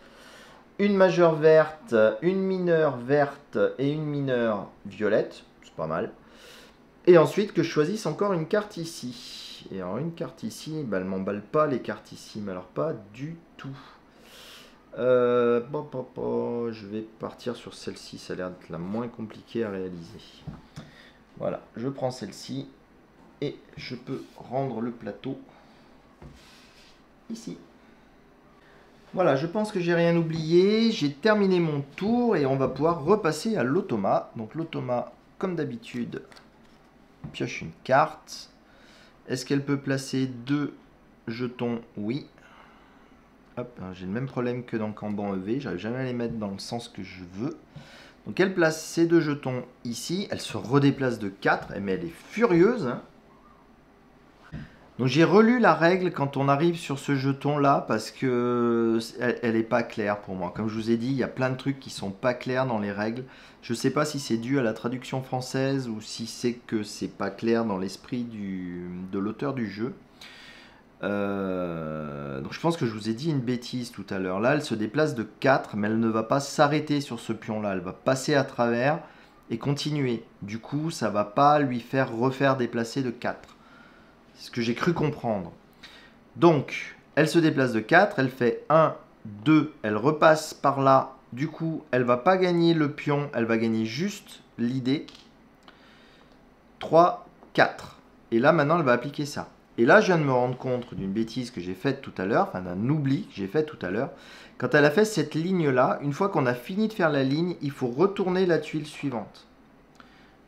une majeure verte, une mineure verte et une mineure violette. C'est pas mal. Et ensuite, que je choisisse encore une carte ici. Et alors, une carte ici, bah, elle ne m'emballe pas les cartes ici. Mais alors, pas du tout. Je vais partir sur celle-ci, ça a l'air d'être la moins compliquée à réaliser. Voilà, je prends celle-ci et je peux rendre le plateau ici. Voilà, je pense que j'ai rien oublié. J'ai terminé mon tour et on va pouvoir repasser à l'automa. Donc l'automa, comme d'habitude, pioche une carte. Est-ce qu'elle peut placer 2 jetons? Oui. J'ai le même problème que dans Kanban EV, j'arrive jamais à les mettre dans le sens que je veux. Donc elle place ces 2 jetons ici, elle se redéplace de 4, mais elle est furieuse. Hein. Donc j'ai relu la règle quand on arrive sur ce jeton-là parce que elle est pas claire pour moi. Comme je vous ai dit, il y a plein de trucs qui sont pas clairs dans les règles. Je sais pas si c'est dû à la traduction française ou si c'est que c'est pas clair dans l'esprit de l'auteur du jeu. Donc je pense que je vous ai dit une bêtise tout à l'heure. Là, elle se déplace de 4, mais elle ne va pas s'arrêter sur ce pion-là. Elle va passer à travers et continuer. Du coup, ça va pas lui faire refaire déplacer de 4. C'est ce que j'ai cru comprendre. Donc, elle se déplace de 4, elle fait 1, 2, elle repasse par là. Du coup, elle va pas gagner le pion, elle va gagner juste l'idée. 3, 4. Et là, maintenant, elle va appliquer ça. Et là, je viens de me rendre compte d'une bêtise que j'ai faite tout à l'heure, enfin d'un oubli que j'ai fait tout à l'heure. Quand elle a fait cette ligne-là, une fois qu'on a fini de faire la ligne, il faut retourner la tuile suivante.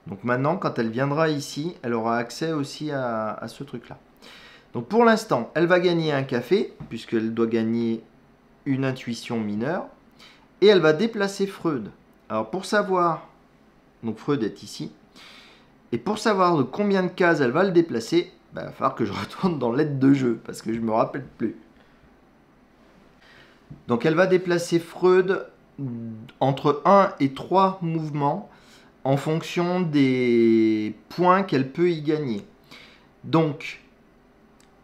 Donc maintenant, quand elle viendra ici, elle aura accès aussi à ce truc-là. Donc pour l'instant, elle va gagner un café, puisqu'elle doit gagner une intuition mineure. Et elle va déplacer Freud. Alors pour savoir, donc Freud est ici. Et pour savoir de combien de cases elle va le déplacer, il va falloir que je retourne dans l'aide de jeu, parce que je ne me rappelle plus. Donc elle va déplacer Freud entre 1 et 3 mouvements, en fonction des points qu'elle peut y gagner. Donc,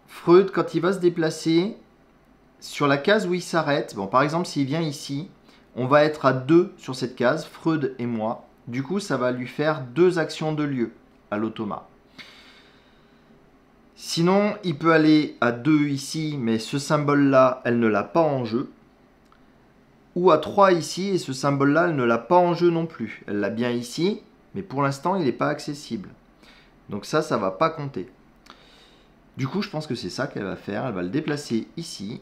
Freud, quand il va se déplacer, sur la case où il s'arrête, bon, par exemple, s'il vient ici, on va être à 2 sur cette case, Freud et moi. Du coup, ça va lui faire 2 actions de lieu à l'automa. Sinon, il peut aller à 2 ici, mais ce symbole-là, elle ne l'a pas en jeu. Ou à 3 ici, et ce symbole-là, elle ne l'a pas en jeu non plus. Elle l'a bien ici, mais pour l'instant, il n'est pas accessible. Donc ça ne va pas compter. Du coup, je pense que c'est ça qu'elle va faire. Elle va le déplacer ici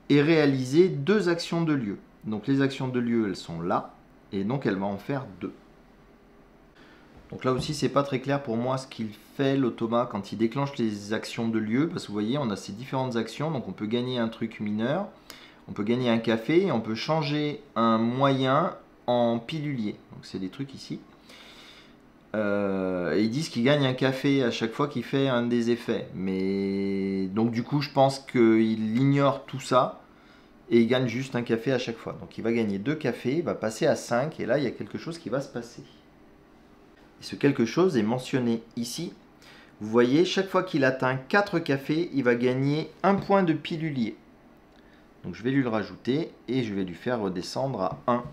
et réaliser 2 actions de lieu. Donc les actions de lieu, elles sont là, et donc elle va en faire 2. Donc là aussi, c'est pas très clair pour moi ce qu'il fait, l'automa, quand il déclenche les actions de lieu, parce que vous voyez, on a ces différentes actions, donc on peut gagner un truc mineur, on peut gagner un café, et on peut changer un moyen en pilulier. Donc c'est des trucs ici. Et ils disent qu'il gagne un café à chaque fois qu'il fait un des effets. Mais donc du coup, je pense qu'il ignore tout ça, et il gagne juste un café à chaque fois. Donc il va gagner 2 cafés, il va passer à 5, et là, il y a quelque chose qui va se passer. Et ce quelque chose est mentionné ici. Vous voyez, chaque fois qu'il atteint 4 cafés, il va gagner 1 point de pilulier. Donc je vais lui le rajouter et je vais lui faire redescendre à 1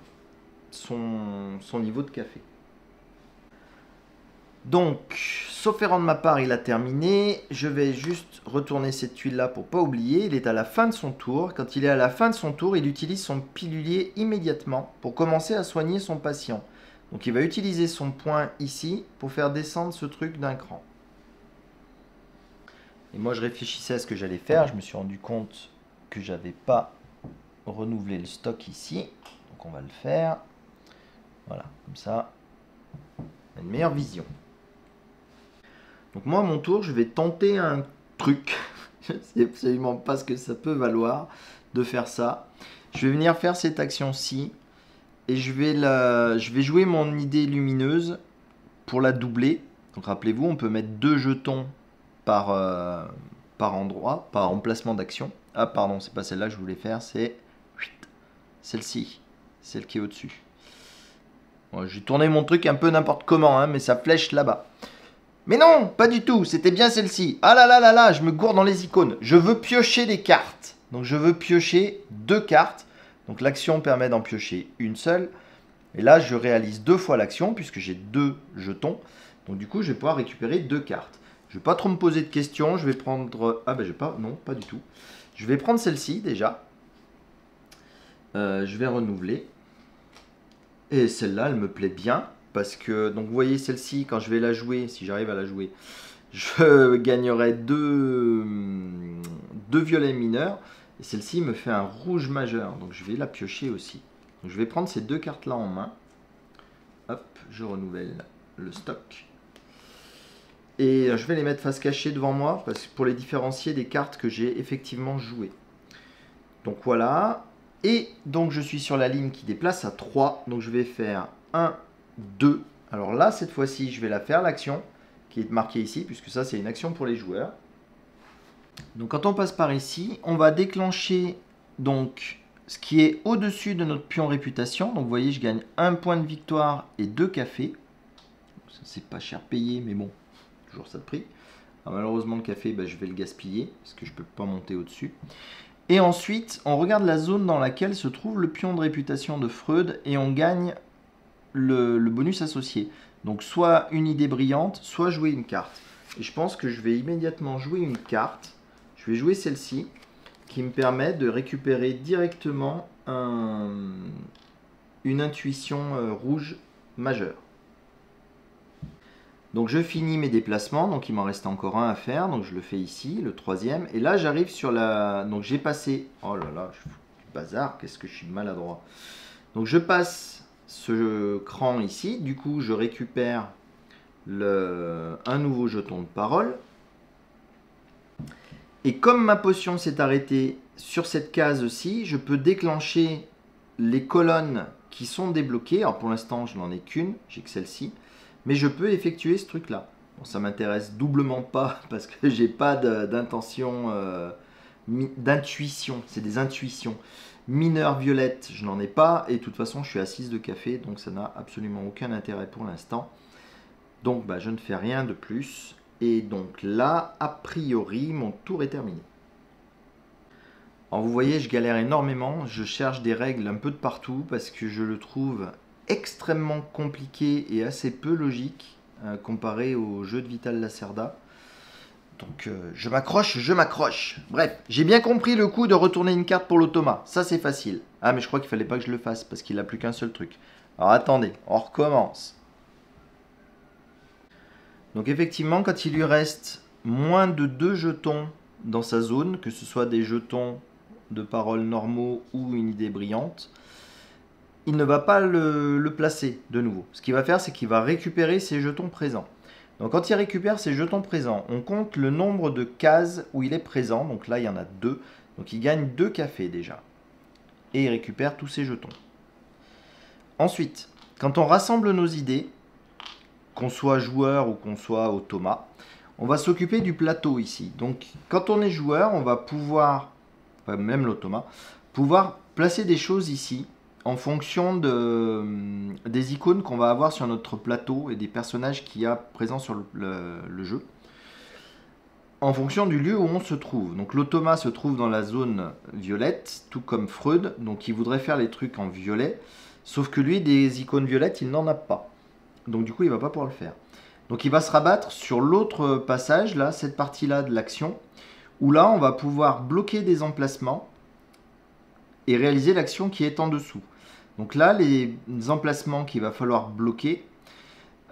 son niveau de café. Donc, sauf erreur de ma part, il a terminé. Je vais juste retourner cette tuile-là pour ne pas oublier. Il est à la fin de son tour. Quand il est à la fin de son tour, il utilise son pilulier immédiatement pour commencer à soigner son patient. Donc il va utiliser son point ici pour faire descendre ce truc d'un cran. Et moi je réfléchissais à ce que j'allais faire. Je me suis rendu compte que j'avais pas renouvelé le stock ici. Donc on va le faire. Voilà, comme ça, on a une meilleure vision. Donc moi à mon tour, je vais tenter un truc. Je ne sais absolument pas ce que ça peut valoir de faire ça. Je vais venir faire cette action-ci. Et je vais jouer mon idée lumineuse pour la doubler. Donc rappelez-vous, on peut mettre 2 jetons par endroit, par emplacement d'action. Ah pardon, c'est pas celle-là que je voulais faire, c'est celle-ci, celle qui est au-dessus. Bon, j'ai tourné mon truc un peu n'importe comment, hein, mais ça flèche là-bas. Mais non, pas du tout, c'était bien celle-ci. Ah là là là là, je me gourde dans les icônes. Je veux piocher des cartes. Donc je veux piocher 2 cartes. Donc l'action permet d'en piocher une seule. Et là, je réalise 2 fois l'action puisque j'ai 2 jetons. Donc du coup, je vais pouvoir récupérer 2 cartes. Je ne vais pas trop me poser de questions. Je vais prendre... Ah ben, je vais pas... Non, pas du tout. Je vais prendre celle-ci déjà. Je vais renouveler. Et celle-là, elle me plaît bien. Parce que, donc vous voyez, celle-ci, quand je vais la jouer, si j'arrive à la jouer, je gagnerai 2 violets mineurs. Et celle-ci me fait un rouge majeur, donc je vais la piocher aussi. Donc je vais prendre ces 2 cartes-là en main. Hop, je renouvelle le stock. Et je vais les mettre face cachée devant moi parce que pour les différencier des cartes que j'ai effectivement jouées. Donc voilà. Et donc je suis sur la ligne qui déplace à 3. Donc je vais faire 1, 2. Alors là, cette fois-ci, je vais la faire, l'action qui est marquée ici, puisque ça, c'est une action pour les joueurs. Donc quand on passe par ici, on va déclencher donc ce qui est au-dessus de notre pion réputation. Donc vous voyez, je gagne 1 point de victoire et 2 cafés. C'est pas cher payé, mais bon, toujours ça de prix. Alors, malheureusement, le café, je vais le gaspiller parce que je ne peux pas monter au-dessus. Et ensuite, on regarde la zone dans laquelle se trouve le pion de réputation de Freud et on gagne le bonus associé. Donc soit une idée brillante, soit jouer une carte. Et je pense que je vais immédiatement jouer une carte. Je vais jouer celle-ci qui me permet de récupérer directement une intuition rouge majeure. Donc je finis mes déplacements, donc il m'en reste encore un à faire, donc je le fais ici, le troisième. Et là j'arrive sur la... Donc j'ai passé... Oh là là, je fous du bazar, qu'est-ce que je suis maladroit. Donc je passe ce cran ici, du coup je récupère un nouveau jeton de parole. Et comme ma potion s'est arrêtée sur cette case-ci, je peux déclencher les colonnes qui sont débloquées. Alors pour l'instant je n'en ai qu'une, j'ai que celle-ci. Mais je peux effectuer ce truc-là. Bon, ça m'intéresse doublement pas parce que j'ai pas d'intention, d'intuition. C'est des intuitions. Mineure violette, je n'en ai pas. Et de toute façon, je suis à 6 de café. Donc ça n'a absolument aucun intérêt pour l'instant. Donc je ne fais rien de plus. Et donc là, a priori, mon tour est terminé. Alors vous voyez, je galère énormément. Je cherche des règles un peu de partout parce que je le trouve extrêmement compliqué et assez peu logique comparé au jeu de Vital Lacerda. Donc je m'accroche. Bref, j'ai bien compris le coup de retourner une carte pour l'automa. Ça c'est facile. Ah mais je crois qu'il fallait pas que je le fasse parce qu'il n'a plus qu'un seul truc. Alors attendez, on recommence. Donc effectivement, quand il lui reste moins de 2 jetons dans sa zone, que ce soit des jetons de parole normaux ou une idée brillante, il ne va pas le placer de nouveau. Ce qu'il va faire, c'est qu'il va récupérer ses jetons présents. Donc quand il récupère ses jetons présents, on compte le nombre de cases où il est présent. Donc là, il y en a 2. Donc il gagne 2 cafés déjà. Et il récupère tous ses jetons. Ensuite, quand on rassemble nos idées, qu'on soit joueur ou qu'on soit automa, on va s'occuper du plateau ici. Donc quand on est joueur, on va pouvoir, enfin, même l'automa, pouvoir placer des choses ici en fonction des icônes qu'on va avoir sur notre plateau et des personnages qu'il y a présents sur le jeu, en fonction du lieu où on se trouve. Donc l'automa se trouve dans la zone violette, tout comme Freud, donc il voudrait faire les trucs en violet, sauf que lui, des icônes violettes, il n'en a pas. Donc du coup, il ne va pas pouvoir le faire. Donc il va se rabattre sur l'autre passage, là, cette partie-là de l'action, où là, on va pouvoir bloquer des emplacements et réaliser l'action qui est en dessous. Donc là, les emplacements qu'il va falloir bloquer,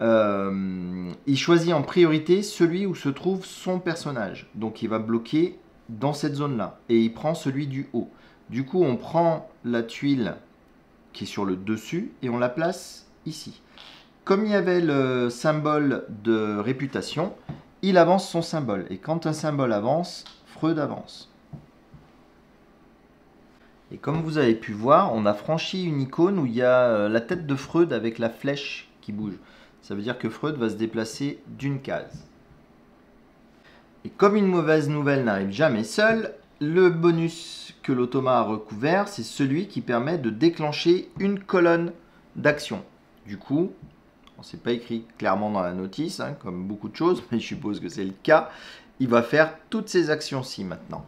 il choisit en priorité celui où se trouve son personnage. Donc il va bloquer dans cette zone-là. Et il prend celui du haut. Du coup, on prend la tuile qui est sur le dessus et on la place ici. Comme il y avait le symbole de réputation, il avance son symbole. Et quand un symbole avance, Freud avance. Et comme vous avez pu voir, on a franchi une icône où il y a la tête de Freud avec la flèche qui bouge. Ça veut dire que Freud va se déplacer d'une case. Et comme une mauvaise nouvelle n'arrive jamais seule, le bonus que l'automa a recouvert, c'est celui qui permet de déclencher une colonne d'action. Du coup, on ne s'est pas écrit clairement dans la notice, hein, comme beaucoup de choses, mais je suppose que c'est le cas. Il va faire toutes ces actions-ci maintenant.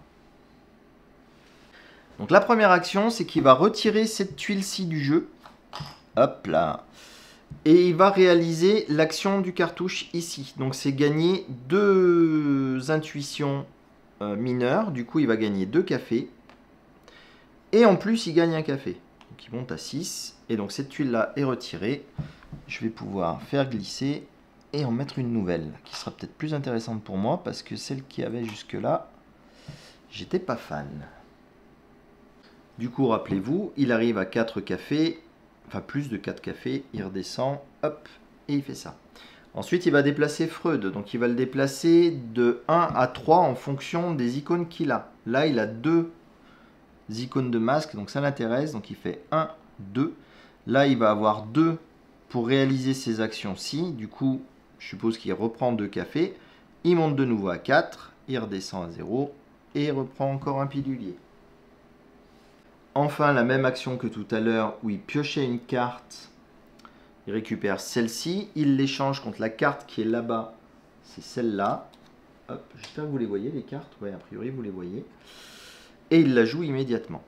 Donc la première action, c'est qu'il va retirer cette tuile-ci du jeu. Hop là. Et il va réaliser l'action du cartouche ici. Donc c'est gagner 2 intuitions mineures. Du coup, il va gagner 2 cafés. Et en plus, il gagne un café. Donc il monte à 6. Et donc cette tuile-là est retirée. Je vais pouvoir faire glisser et en mettre une nouvelle, qui sera peut-être plus intéressante pour moi, parce que celle qui avait jusque-là, j'étais pas fan. Du coup, rappelez-vous, il arrive à 4 cafés, enfin plus de 4 cafés, il redescend, hop, et il fait ça. Ensuite, il va déplacer Freud, donc il va le déplacer de 1 à 3 en fonction des icônes qu'il a. Là, il a 2 icônes de masque, donc ça l'intéresse, donc il fait 1, 2. Là, il va avoir 2 pour réaliser ces actions-ci. Du coup, je suppose qu'il reprend 2 cafés, il monte de nouveau à 4, il redescend à 0, et il reprend encore un pilulier. Enfin, la même action que tout à l'heure où il piochait une carte, il récupère celle-ci, il l'échange contre la carte qui est là-bas, c'est celle-là. Hop, j'espère que vous les voyez les cartes, ouais, a priori vous les voyez. Et il la joue immédiatement.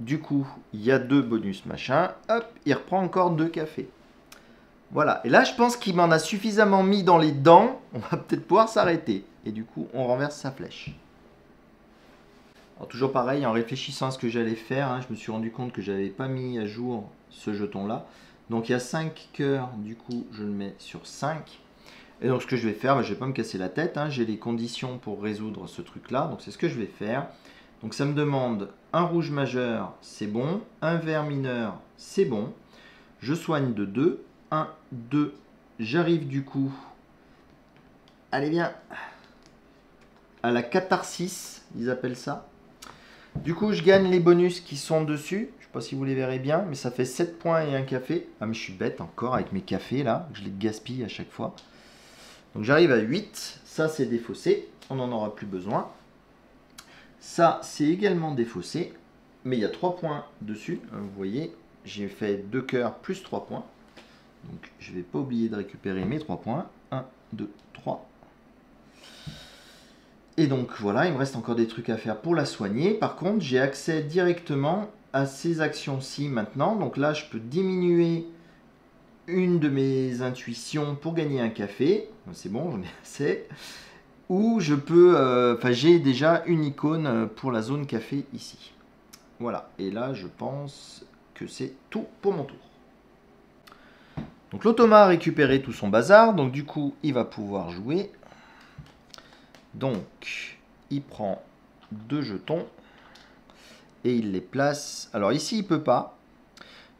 Du coup, il y a 2 bonus machin, hop, il reprend encore 2 cafés. Voilà, et là je pense qu'il m'en a suffisamment mis dans les dents, on va peut-être pouvoir s'arrêter. Et du coup, on renverse sa flèche. Alors toujours pareil, en réfléchissant à ce que j'allais faire, hein, je me suis rendu compte que je n'avais pas mis à jour ce jeton-là. Donc il y a 5 cœurs, du coup je le mets sur 5. Et donc ce que je vais faire, je ne vais pas me casser la tête, hein, j'ai les conditions pour résoudre ce truc-là, donc c'est ce que je vais faire. Donc ça me demande un rouge majeur, c'est bon, un vert mineur, c'est bon. Je soigne de 2. 1, 2, j'arrive du coup, allez bien, à la catharsis, ils appellent ça. Du coup, je gagne les bonus qui sont dessus, je ne sais pas si vous les verrez bien, mais ça fait 7 points et un café. Ah mais je suis bête encore avec mes cafés là, je les gaspille à chaque fois. Donc j'arrive à 8, ça c'est défaussé, on n'en aura plus besoin. Ça c'est également défaussé, mais il y a 3 points dessus, vous voyez, j'ai fait 2 cœurs plus 3 points. Donc je ne vais pas oublier de récupérer mes 3 points. 1, 2, 3. Et donc voilà, il me reste encore des trucs à faire pour la soigner. Par contre, j'ai accès directement à ces actions-ci maintenant. Donc là, je peux diminuer une de mes intuitions pour gagner un café. C'est bon, j'en ai assez. Ou je peux... j'ai déjà une icône pour la zone café ici. Voilà. Et là, je pense que c'est tout pour mon tour. Donc l'automa a récupéré tout son bazar, donc du coup il va pouvoir jouer. Donc il prend 2 jetons et il les place. Alors ici il peut pas.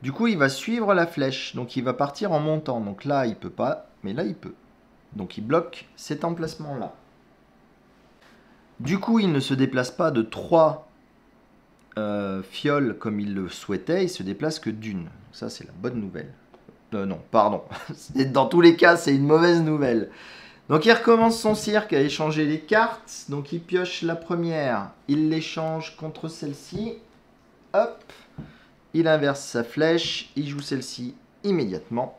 Du coup il va suivre la flèche, donc il va partir en montant. Donc là il peut pas, mais là il peut. Donc il bloque cet emplacement là. Du coup il ne se déplace pas de 3 fioles comme il le souhaitait, il se déplace que d'une. Ça c'est la bonne nouvelle. Non, pardon. Dans tous les cas, c'est une mauvaise nouvelle. Donc il recommence son cirque à échanger les cartes. Donc il pioche la première, il l'échange contre celle-ci. Hop. Il inverse sa flèche, il joue celle-ci immédiatement.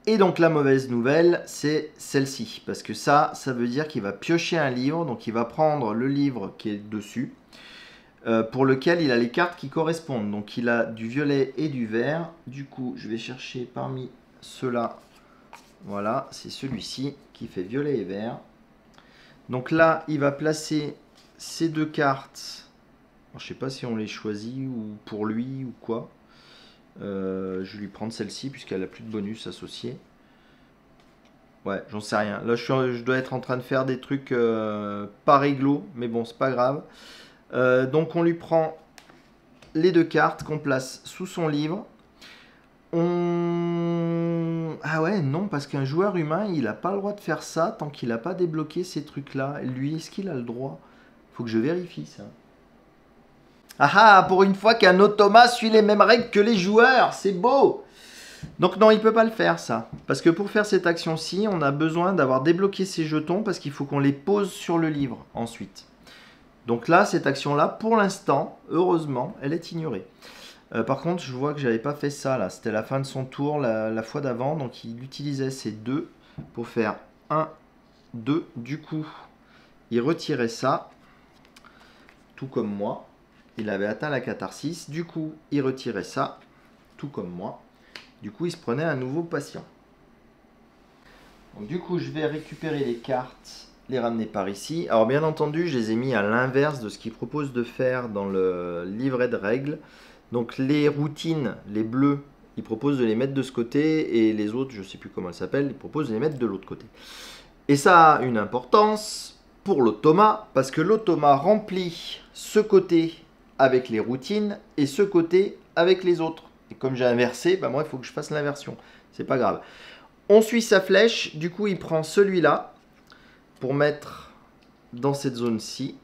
Et donc la mauvaise nouvelle, c'est celle-ci. Parce que ça veut dire qu'il va piocher un livre. Donc il va prendre le livre qui est dessus. Pour lequel il a les cartes qui correspondent. Donc il a du violet et du vert. Du coup, je vais chercher parmi ceux-là. Voilà, c'est celui-ci qui fait violet et vert. Donc là, il va placer ces 2 cartes. Alors, je ne sais pas si on les choisit ou pour lui ou quoi. Je vais lui prendre celle-ci puisqu'elle n'a plus de bonus associé. Ouais, j'en sais rien. Là, je dois être en train de faire des trucs pas réglo, mais bon, c'est pas grave. Donc on lui prend les 2 cartes qu'on place sous son livre. Ah ouais, non, parce qu'un joueur humain, il n'a pas le droit de faire ça tant qu'il n'a pas débloqué ces trucs-là. Lui, est-ce qu'il a le droit? Faut que je vérifie ça. Ah ah, pour une fois qu'un automa suit les mêmes règles que les joueurs, c'est beau! Donc non, il ne peut pas le faire ça. Parce que pour faire cette action-ci, on a besoin d'avoir débloqué ces jetons parce qu'il faut qu'on les pose sur le livre ensuite. Donc là, cette action-là, pour l'instant, heureusement, elle est ignorée. Par contre, je vois que j'avais pas fait ça là. C'était la fin de son tour la fois d'avant. Donc il utilisait ces 2 pour faire 1, 2. Du coup, il retirait ça. Tout comme moi. Il avait atteint la catharsis. Du coup, il retirait ça. Tout comme moi. Du coup, il se prenait un nouveau patient. Donc du coup, je vais récupérer les cartes, les ramener par ici. Alors bien entendu, je les ai mis à l'inverse de ce qu'il propose de faire dans le livret de règles. Donc les routines, les bleus, il propose de les mettre de ce côté et les autres, je ne sais plus comment elles s'appellent, il propose de les mettre de l'autre côté. Et ça a une importance pour l'automa parce que l'automa remplit ce côté avec les routines et ce côté avec les autres. Et comme j'ai inversé, bah moi il faut que je fasse l'inversion. C'est pas grave. On suit sa flèche, du coup il prend celui-là pour mettre dans cette zone-ci.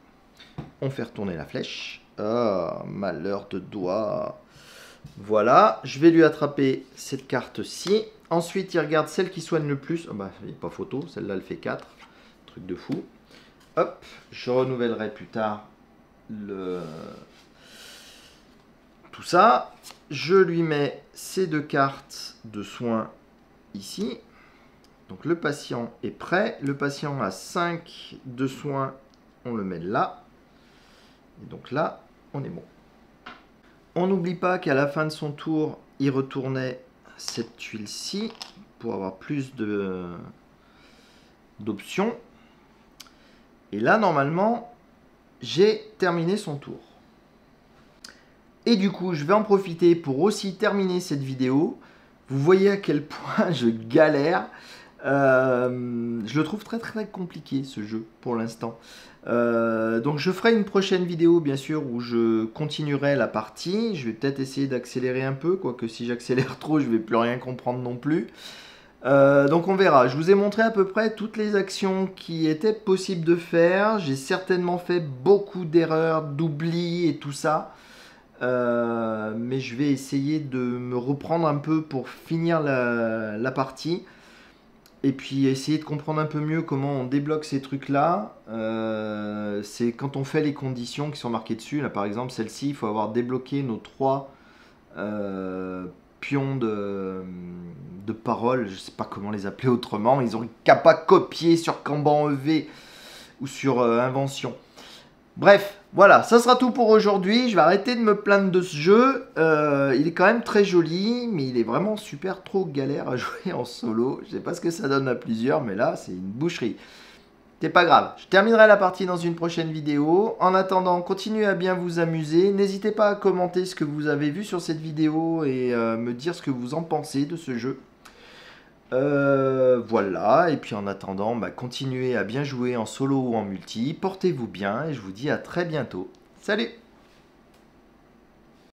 On fait retourner la flèche. Ah, malheur de doigt. Voilà, je vais lui attraper cette carte-ci. Ensuite, il regarde celle qui soigne le plus. Ah bah, il n'y a pas photo, celle-là elle fait 4. Truc de fou. Hop, je renouvellerai plus tard tout ça. Je lui mets ces 2 cartes de soins ici. Donc le patient est prêt. Le patient a 5 de soins. On le met là. Et donc là, on est bon. On n'oublie pas qu'à la fin de son tour, il retournait cette tuile-ci pour avoir plus d'options. Et là, normalement, j'ai terminé son tour. Et du coup, je vais en profiter pour aussi terminer cette vidéo. Vous voyez à quel point je galère. Je le trouve très compliqué ce jeu pour l'instant. Donc je ferai une prochaine vidéo bien sûr où je continuerai la partie. Je vais peut-être essayer d'accélérer un peu, quoique si j'accélère trop, je vais plus rien comprendre non plus. Donc on verra. Je vous ai montré à peu près toutes les actions qui étaient possibles de faire. J'ai certainement fait beaucoup d'erreurs, d'oublis et tout ça. Mais je vais essayer de me reprendre un peu pour finir la partie. Et puis essayer de comprendre un peu mieux comment on débloque ces trucs-là. C'est quand on fait les conditions qui sont marquées dessus. Là par exemple, celle-ci, il faut avoir débloqué nos 3 pions de parole. Je ne sais pas comment les appeler autrement. Ils ont qu'à pas copier sur Kanban EV ou sur Invention. Bref, voilà, ça sera tout pour aujourd'hui. Je vais arrêter de me plaindre de ce jeu. Il est quand même très joli, mais il est vraiment super trop galère à jouer en solo. Je sais pas ce que ça donne à plusieurs, mais là, c'est une boucherie. C'est pas grave, je terminerai la partie dans une prochaine vidéo. En attendant, continuez à bien vous amuser. N'hésitez pas à commenter ce que vous avez vu sur cette vidéo et me dire ce que vous en pensez de ce jeu. Voilà, et puis en attendant, continuez à bien jouer en solo ou en multi, portez-vous bien et je vous dis à très bientôt. Salut!